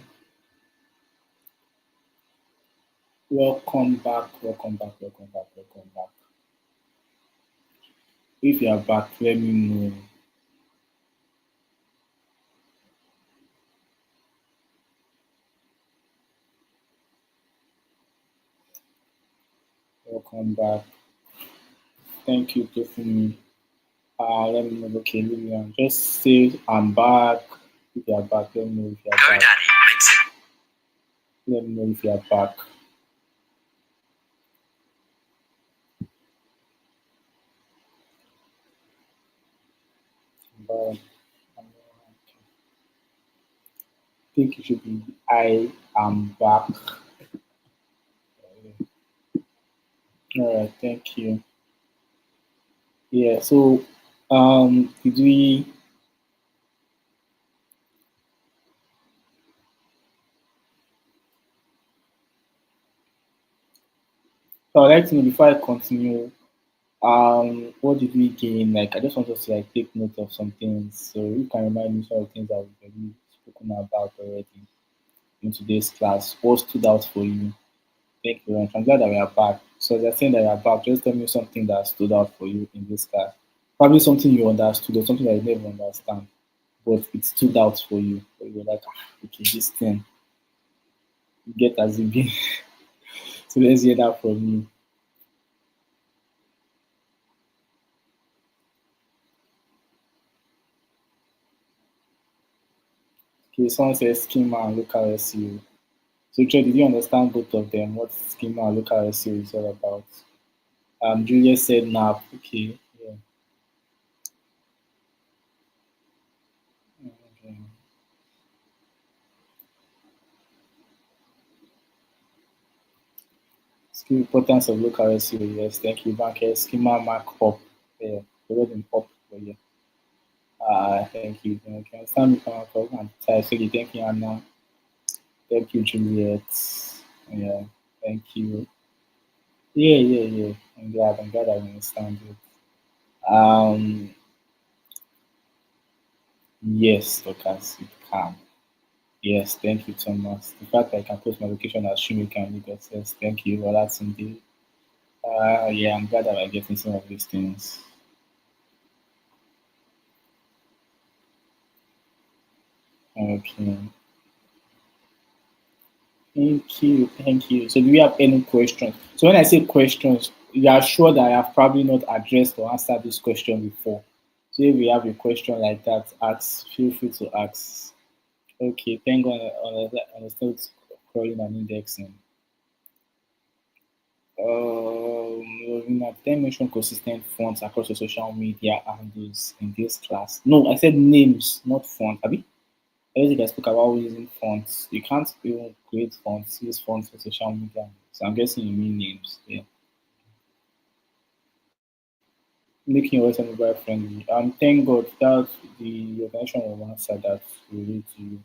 welcome back, welcome back, welcome back, welcome back. If you are back, let me know. Welcome back. Thank you, Tiffany. Let me know. Okay, Lillian, just say I'm back. If you are back, let me know if you are back. Let me know if you are back. But I think it should be I am back. All right, thank you. Yeah, so did we so I'd like to know before I continue, what did we gain? Like, I just want us to like take note of some things. So you can remind me some of the things that we've already spoken about already in today's class. What stood out for you? Thank you very much. I'm glad that we are back. So as you're saying that we are back, just tell me something that stood out for you in this class. Probably something you understood or something that you never understand, but it stood out for you. So you're like, okay, this thing, you get as it be. So let's hear that from you. Okay, someone says schema and local SEO. So, Joe, did you understand both of them? What schema and local SEO is all about? Julius said NAP. Okay, yeah. Okay. Skill importance of local SEO. Yes, thank you. Bank schema markup. Yeah, the word in up for you. Thank you. Thank you. Understand me markup and type. Okay, thank you, Anna. Thank you, Juliet. Yeah, thank you. Yeah, yeah, yeah. I'm glad I understand it. Um, yes, Lucas, it can. Yes, thank you, Thomas. The fact that I can post my location as Shumika and Lagos. Yes, thank you. Well, that's indeed. Yeah, I'm glad that I'm getting some of these things. Okay. Thank you. Thank you. So, do we have any questions? So, when I say questions, you are sure that I have probably not addressed or answered this question before. So, if we have a question like that, ask. Feel free to ask. Okay. Thank God. Understood crawling and indexing. Then mention consistent fonts across your social media handles in this class. No, I said names, not font. Abi, I think I spoke about using fonts. You can't even create fonts, use fonts for social media. So I'm guessing you mean names. Yeah. Making your website mobile friendly. Thank God that the organization will answer that relate to you.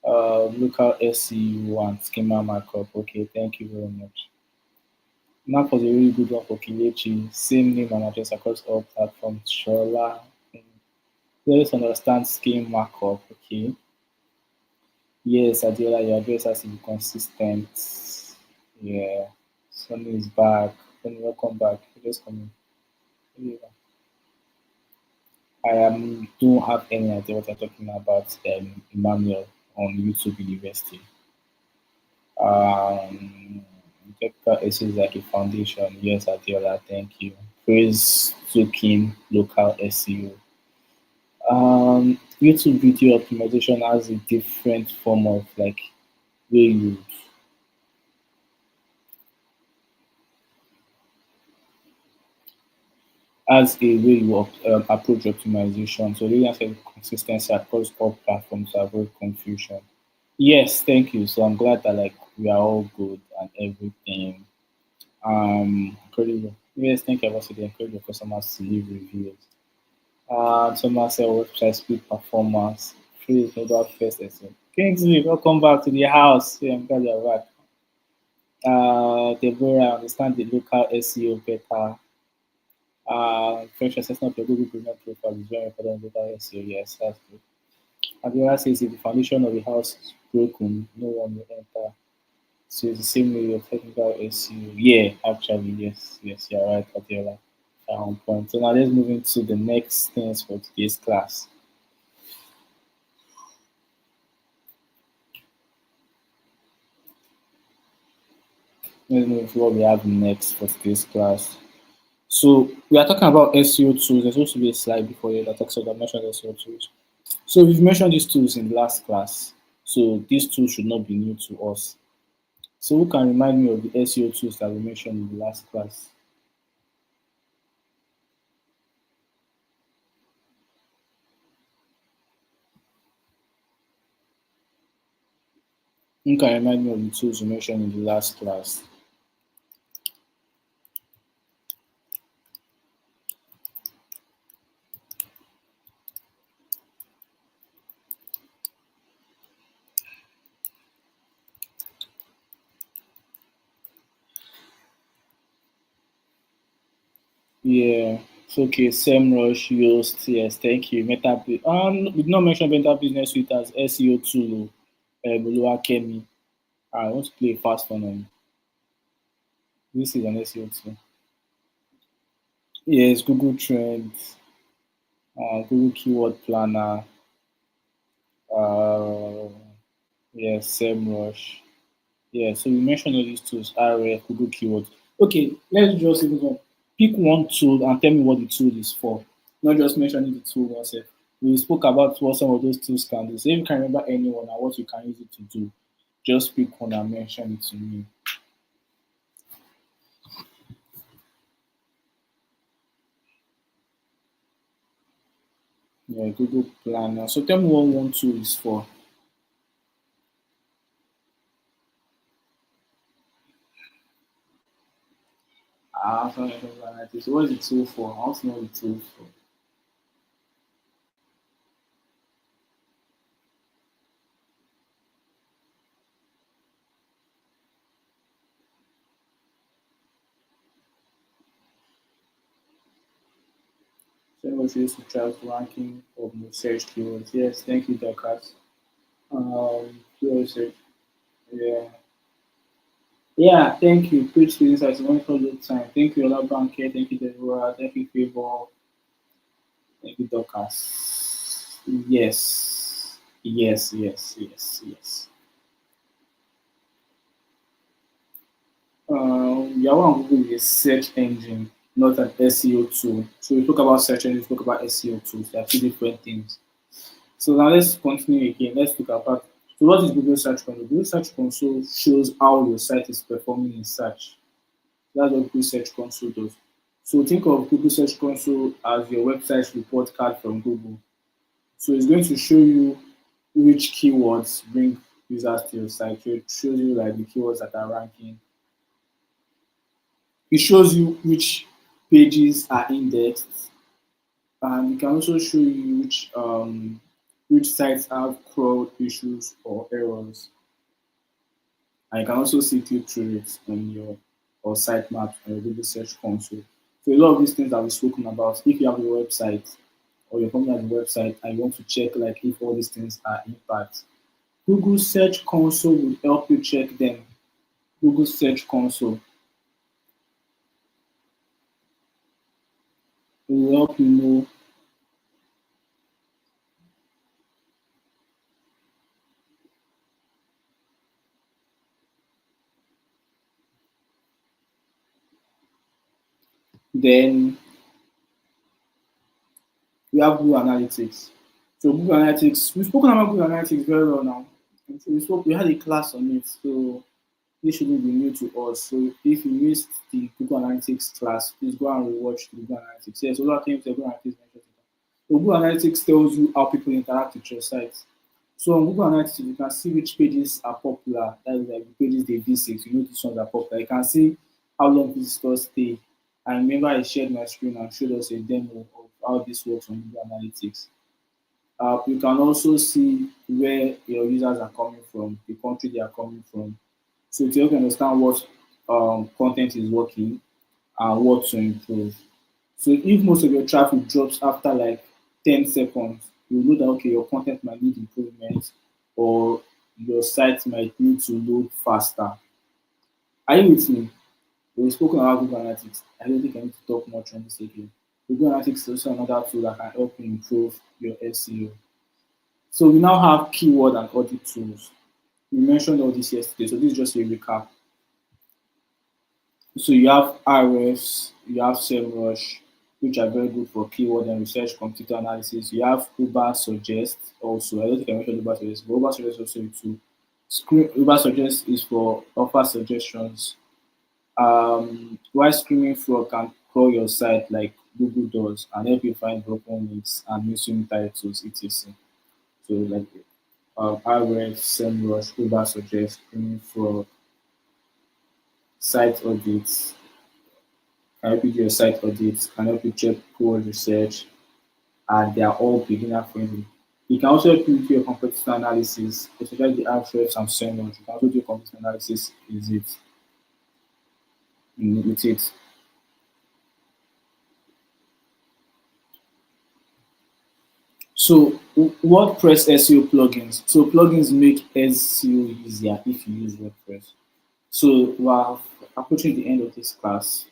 Local SEO and schema markup. Okay, thank you very much. Mark was a really good one for Kelechi. Same name and address across all platforms. Shola. Let's understand scheme markup. Okay. Yes, Adiola, your address has to be consistent. Yeah. Sunny is back. Sunny, welcome back. Just come in. Yeah. Don't have any idea what you're talking about, Emmanuel on YouTube University. Um, Technical is like a foundation. Yes, Adiola, thank you. Praise Token Local SEO. YouTube video optimization has a different form of like way you as a way you approach optimization. So really has a consistency across all platforms to avoid confusion. Yes, thank you. So I'm glad that like we are all good and everything. Encourage yes, thank you also the encourage your customers to leave reviews. Thomas said website speed performance. Please know that first lesson. Kingsley, welcome back to the house. Yeah, I'm glad you're back. Deborah, understand the local SEO better. Fresh assessment of your Google Business profile is very important in local SEO. Yes, that's good. Abiola says if the foundation of a house is broken, no one will enter. So it's the same way of technical SEO. Yeah, actually, yes, yes, you're right, Abiola. On point. So now let's move into the next things for today's class. Let's move into what we have next for today's class. So we are talking about SEO tools. There's supposed to be a slide before you that talks about mentioned SEO tools. So we've mentioned these tools in the last class. So these tools should not be new to us. So who can remind me of the SEO tools that we mentioned in the last class? Who can remind me of the tools we mentioned in the last class? Yeah. So, okay, SEMrush, Yoast, yes, thank you. We did not mention Meta Business Suite as SEO tool. Kemi. I want to play a fast one on this is an SEO tool. Yes, Google Trends, Google Keyword Planner, uh, yes, SEMrush. Yeah, so we mentioned all these tools, RF, Google Keywords. Okay, let's just even go. Pick one tool and tell me what the tool is for. Not just mentioning the tool yourself. We spoke about what some of those tools can do. So if you can remember anyone and what you can use it to do, just pick one and mention it to me. Yeah, Google Planner. So tell me what one tool is for. Something like this. What is the tool for? I want to know the tool for. So what you use to track ranking of the search keywords. Yes, thank you, Dorcas. Keyword yeah. Yeah, thank you. Preach to this as a wonderful good time. Thank you, Ola Banker. Thank you, Deborah. Thank you, Favor. Thank you, Dorcas. Yes. Yes, yes, yes, yes. Yahoo and Google is a search engine, not an SEO tool. So we talk about search engine, we talk about SEO tools. They are two different things. So now let's continue again. Let's look about so what is Google Search Console? Google Search Console shows how your site is performing in search. That's what Google Search Console does. So think of Google Search Console as your website's report card from Google. So it's going to show you which keywords bring users to your site. So it shows you like the keywords that are ranking. It shows you which pages are indexed, and it can also show you which sites have crawl issues or errors. And you can also see click-through rates on your or sitemap on your Google Search Console. So a lot of these things that we've spoken about, if you have a website or your company has a website and you want to check like if all these things are impact, Google Search Console will help you check them. Google Search Console will help you know. Then we have Google Analytics. So Google Analytics, we've spoken about Google Analytics very well now. And so we had a class on it. So this shouldn't be new to us. So if you missed the Google Analytics class, please go and rewatch the Google Analytics. Yes, a lot of things Google Analytics mentions. So Google Analytics tells you how people interact with your site. So on Google Analytics, you can see which pages are popular. That is like the pages they visit. You know which ones are popular. You can see how long visitors stay. I remember I shared my screen and showed us a demo of how this works on Google Analytics. You can also see where your users are coming from, the country they are coming from. So to help you understand what content is working and what to improve. So if most of your traffic drops after like 10 seconds, you know that okay, your content might need improvement or your site might need to load faster. Are you with me? We've spoken about Google Analytics. I don't think I need to talk much on this again. Google Analytics is also another tool that can help you improve your SEO. So we now have keyword and audit tools. We mentioned all this yesterday, so this is just a recap. So you have RFs, you have SEMrush, which are very good for keyword and research computer analysis. You have Uber Suggest also. I don't think I mentioned Uber Suggest, but Uber Suggest also a tool. Uber Suggest is for offer suggestions. While Screaming Frog can crawl your site like Google does and help you find broken links and missing titles, etc. So like RF, SEMrush, Uber Suggest, Screaming Frog, site audits, can help you do your site audits, can help you check keyword research, and they are all beginner friendly. You can also help you do your competitor analysis, especially the RFs and SEMrush. You can also do competitor analysis with it. So WordPress SEO plugins. So plugins make SEO easier if you use WordPress. So we are approaching the end of this class.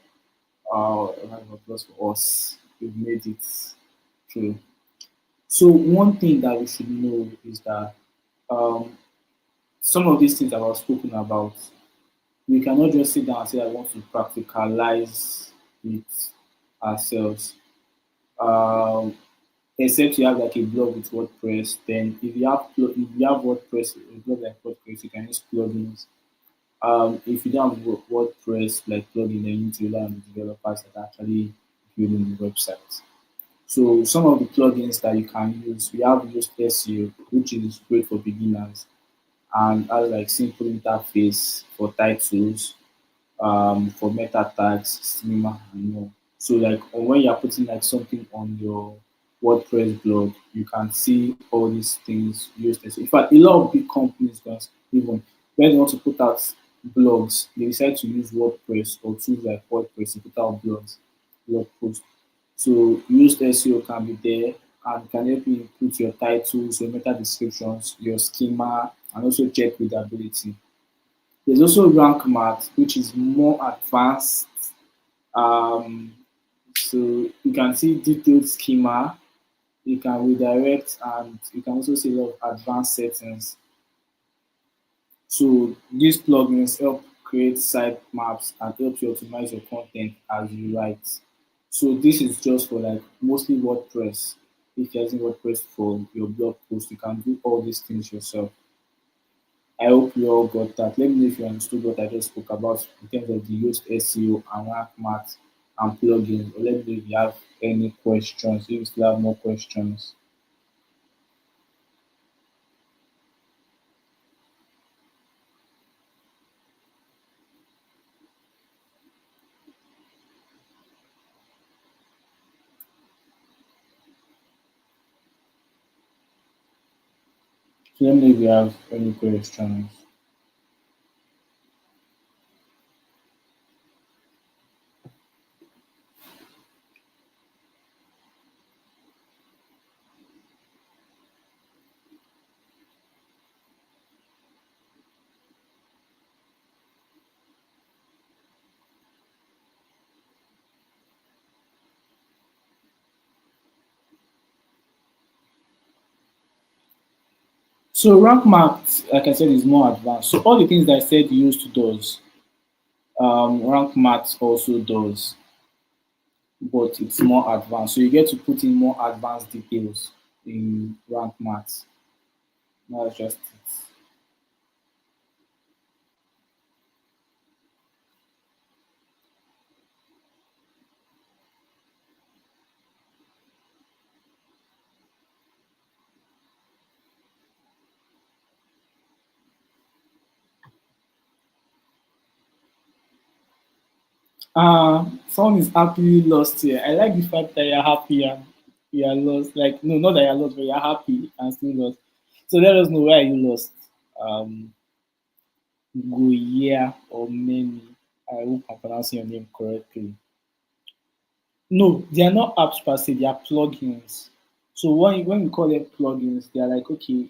Round of applause for us. We've made it through. So one thing that we should know is that um, some of these things that I've spoken about, we cannot just sit down and say I want to practicalize it ourselves. Um, Except you have like a blog with WordPress, then if you have WordPress, a blog like WordPress, you can use plugins. If you don't have WordPress like plugin, then you need to rely on the developers that are actually building the website. So some of the plugins that you can use, we have used SEO, which is great for beginners and has like simple interface for titles, for meta tags, schema, and more. So like when you're putting like something on your WordPress blog, you can see all these things used. In fact, a lot of big companies, guys, even when they want to put out blogs, they decide to use WordPress or tools like WordPress to put out blog posts. So used SEO can be there and can help you put your titles, your meta descriptions, your schema, and also check readability. There's also rank math, which is more advanced. Um, so you can see detailed schema, you can redirect, and you can also see a lot of advanced settings. So these plugins help create site maps and help you optimize your content as you write. So this is just for like mostly WordPress. If you're using WordPress for your blog post, you can do all these things yourself. I hope you all got that. Let me know if you understood what I just spoke about in terms of the used SEO and rank math and plugins. Or let me know if you have any questions. If you still have more questions, so let me know if you have any questions. So rank math, like I said, is more advanced. So all the things that I said used does, rank math also does, but it's more advanced. So you get to put in more advanced details in rank math. That's just it. Someone is happily lost here. I like the fact that you're happy and you are lost. Like, no, not that you're lost, but you're happy and still lost. So let us know where you lost. Um, Goya or Many. I hope I'm pronouncing your name correctly. No, they are not apps per se, they are plugins. So when we call them plugins, they are like, okay,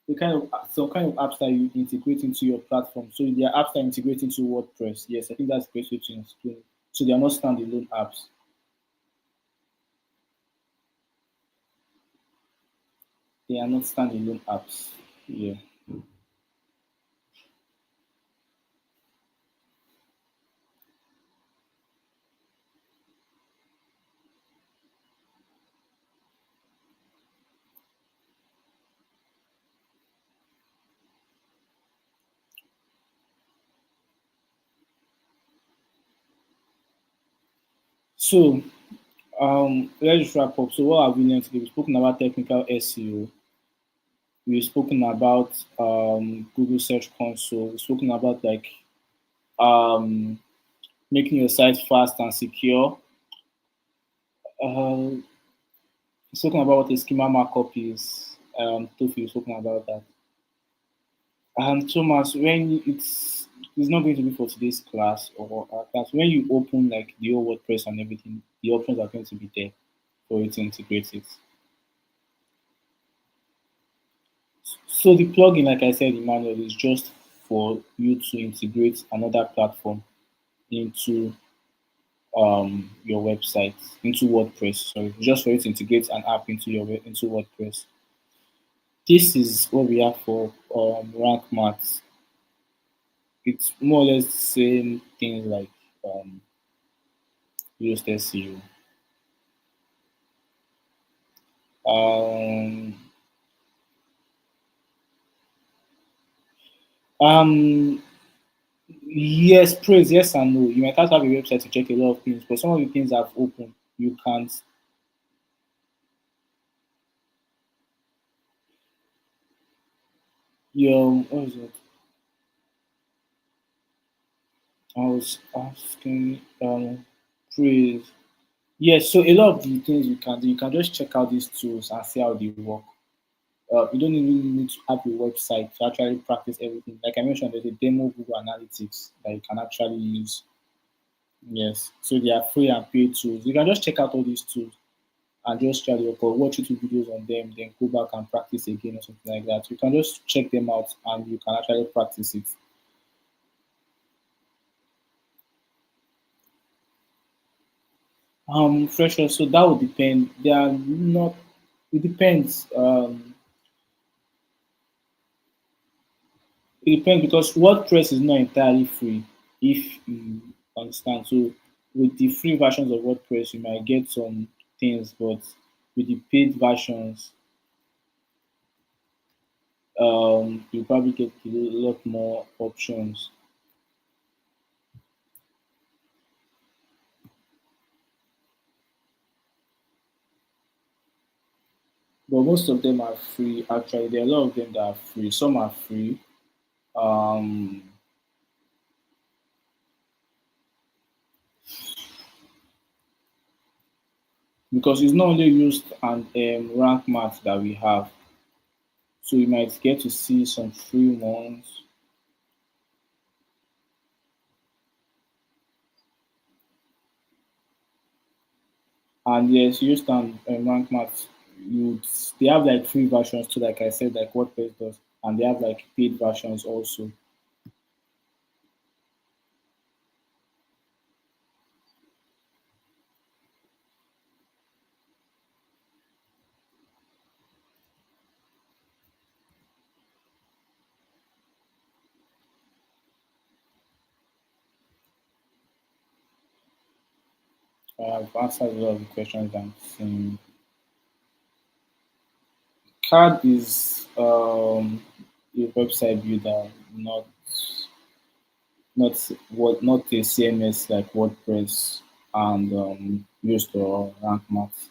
the kind of some kind of apps that you integrate into your platform. So they are apps that integrate into WordPress. Yes, I think that's the best way to explain. So they are not standalone apps. They are not standalone apps. Yeah. So let's just wrap up. So what have we learned today? We've spoken about technical SEO. We've spoken about Google Search Console. We've spoken about like um, making your site fast and secure. We've spoken about what a schema markup is. Tofi, we've spoken about that. And Thomas, when it's not going to be for today's class or our class, when you open like the old WordPress and everything, the options are going to be there for you to integrate it. So the plugin, like I said, Emmanuel, is just for you to integrate another platform into your website, into WordPress. Sorry, just for you to integrate an app into WordPress. This is what we have for rank maths. It's more or less the same things like just SEO. Um, um, yes, praise, yes and no. You might have to have a website to check a lot of things, but some of the things I've opened, you can't. What is it? I was asking, praise. Yes, so a lot of the things you can do, you can just check out these tools and see how they work. You don't even need to have a website to actually practice everything. Like I mentioned, there's a demo Google Analytics that you can actually use. Yes, so they are free and paid tools. You can just check out all these tools and just try to work or watch YouTube videos on them, then go back and practice again or something like that. You can just check them out and you can actually practice it. Fresher, so that would depend. They are not. It depends. It depends because WordPress is not entirely free, if you understand. So with the free versions of WordPress, you might get some things, but with the paid versions, you probably get a lot more options. But most of them are free. Actually, there are a lot of them that are free. Some are free. Um, because it's not only used and rank math that we have. So you might get to see some free ones. And yes, used and rank math, you they have like free versions too, like I said, like WordPress does, and they have like paid versions also. I've answered a lot of the questions I'm seeing. CAD is a website builder, not a CMS like WordPress and used to rank math.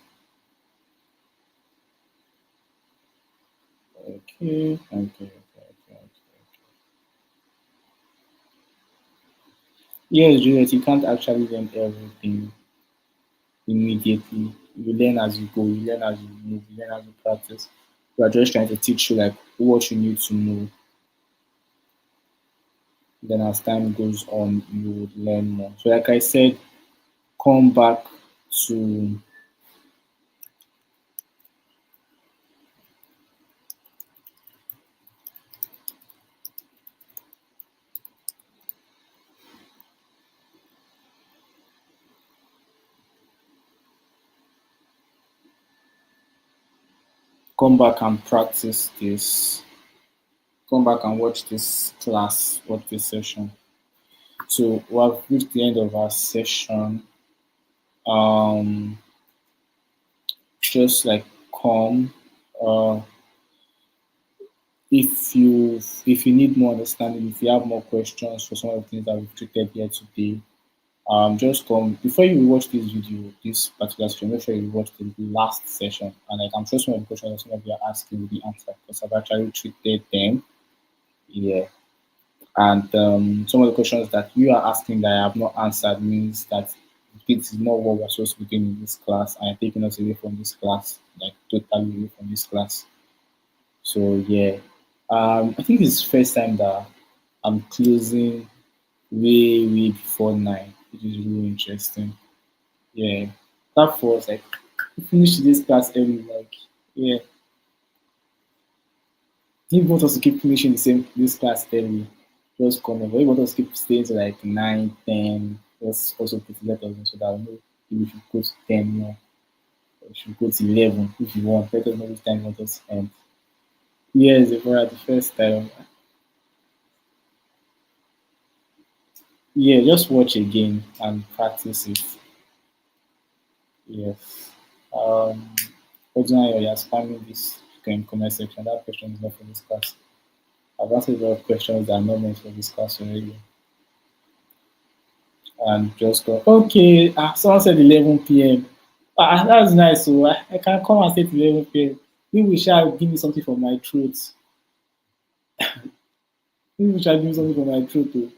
Okay. Yes, Juliet, you can't actually learn everything immediately. You learn as you go, you learn as you move, you learn as you practice. We are just trying to teach you like what you need to know. Then as time goes on, you would learn more. So like I said, come back to come back and practice this. Come back and watch this class, watch this session. So we have reached the end of our session. Um, just like come. Uh, if you need more understanding, if you have more questions for some of the things that we've treated here today, just come before you watch this video, this particular session. Make sure you watch the last session, and like I'm sure some of the questions that some of you are asking will be answered because I've actually treated them. Yeah, and some of the questions that you are asking that I have not answered means that this is not what we're supposed to be doing in this class, and taking us away from this class, like totally away from this class. So yeah, I think it's the first time that I'm closing way before 9, which is really interesting. Yeah, that was like finish this class early. Like yeah, if you want us to keep finishing the same this class early, just comment. But if you want us to keep staying to like 9, 10, just also put letters in so that we know if you should go to 10 more, or you should go to 11 if you want. Let us know which time you want us to end. Yes, if we're at the first time. Yeah, just watch again and practice it. Yes. Ordinary, you're spamming this comment section. That question is not for this class. I've answered a lot of questions that are not meant for this class already. And just go, okay, someone said 11 p.m. That's nice. So I can come and say 11 p.m. Maybe we shall give me something for my throat. Maybe we shall give me something for my throat too.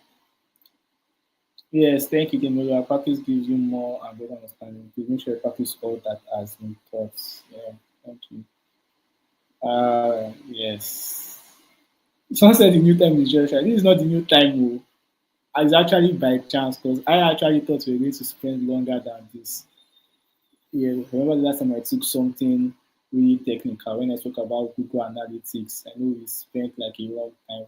Yes, thank you, Demola. Practice gives you more and better understanding. Please make sure you practice all that has been taught. Yeah, thank you. Yes. Someone said the new time is just right. This is not the new time. Oh. It's actually by chance because I actually thought we were going to spend longer than this. Yeah, remember the last time I took something really technical when I spoke about Google Analytics? I know we spent like a long time.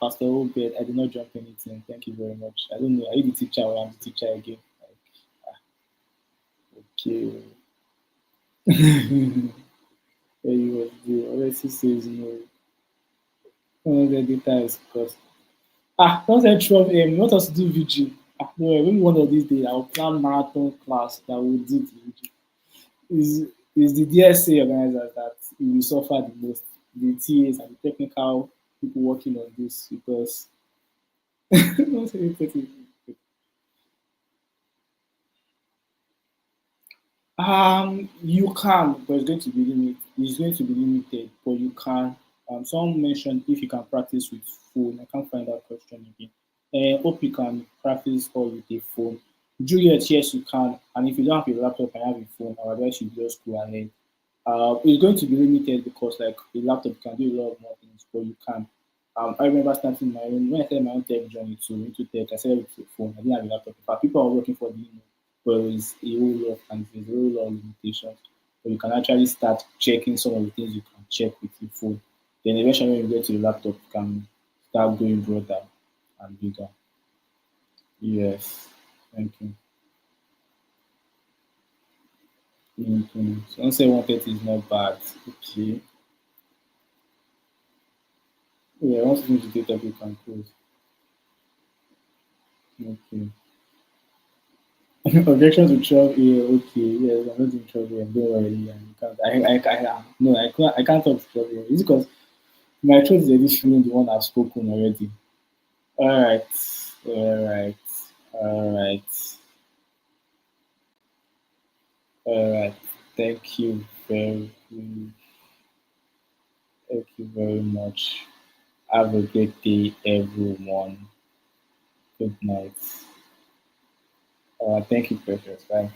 Pastor Obed, I did not jump anything. Thank you very much. I don't know. Are you the teacher or I'm the teacher again? Like, okay. There you go. The already says no. The data is cost. Don't say 12 a.m. You want us to do VG? No, maybe one of these days I'll plan marathon class that will do the VG. Is the DSA organizers that will suffer the most, the TAs and the technical people working on this because don't say technical. You can, but it's going to be limited. It's going to be limited, but you can. Someone mentioned if you can practice with phone. I can't find that question again. Hope you can practice all with a phone. Juliet, yes, you can. And if you don't have a laptop and have a phone, I would advise you just go ahead. It's going to be limited because like a laptop can do a lot of more things, but you can. I remember starting my own when I started my own tech journey to into tech. I started with a phone. I didn't have a laptop. In fact, people are working for the but it's a whole lot and there's a whole lot of limitations. But you can actually start checking some of the things you can check with your phone. Then eventually when you get to the laptop, you can start going broader and bigger. Yes. Thank you. Thank you. So don't say 130 is not bad. Okay. Yeah, once you finish the data, you can close. Okay. Objections to trouble. Yeah, okay. Yes, I'm not in trouble. Don't worry. I can't. No, I can't talk to trouble. It's because my throat is already feeling the one I've spoken already. All right. All right. All right. All right. Thank you thank you very much. Have a great day, everyone. Good night. Thank you, Precious. Bye.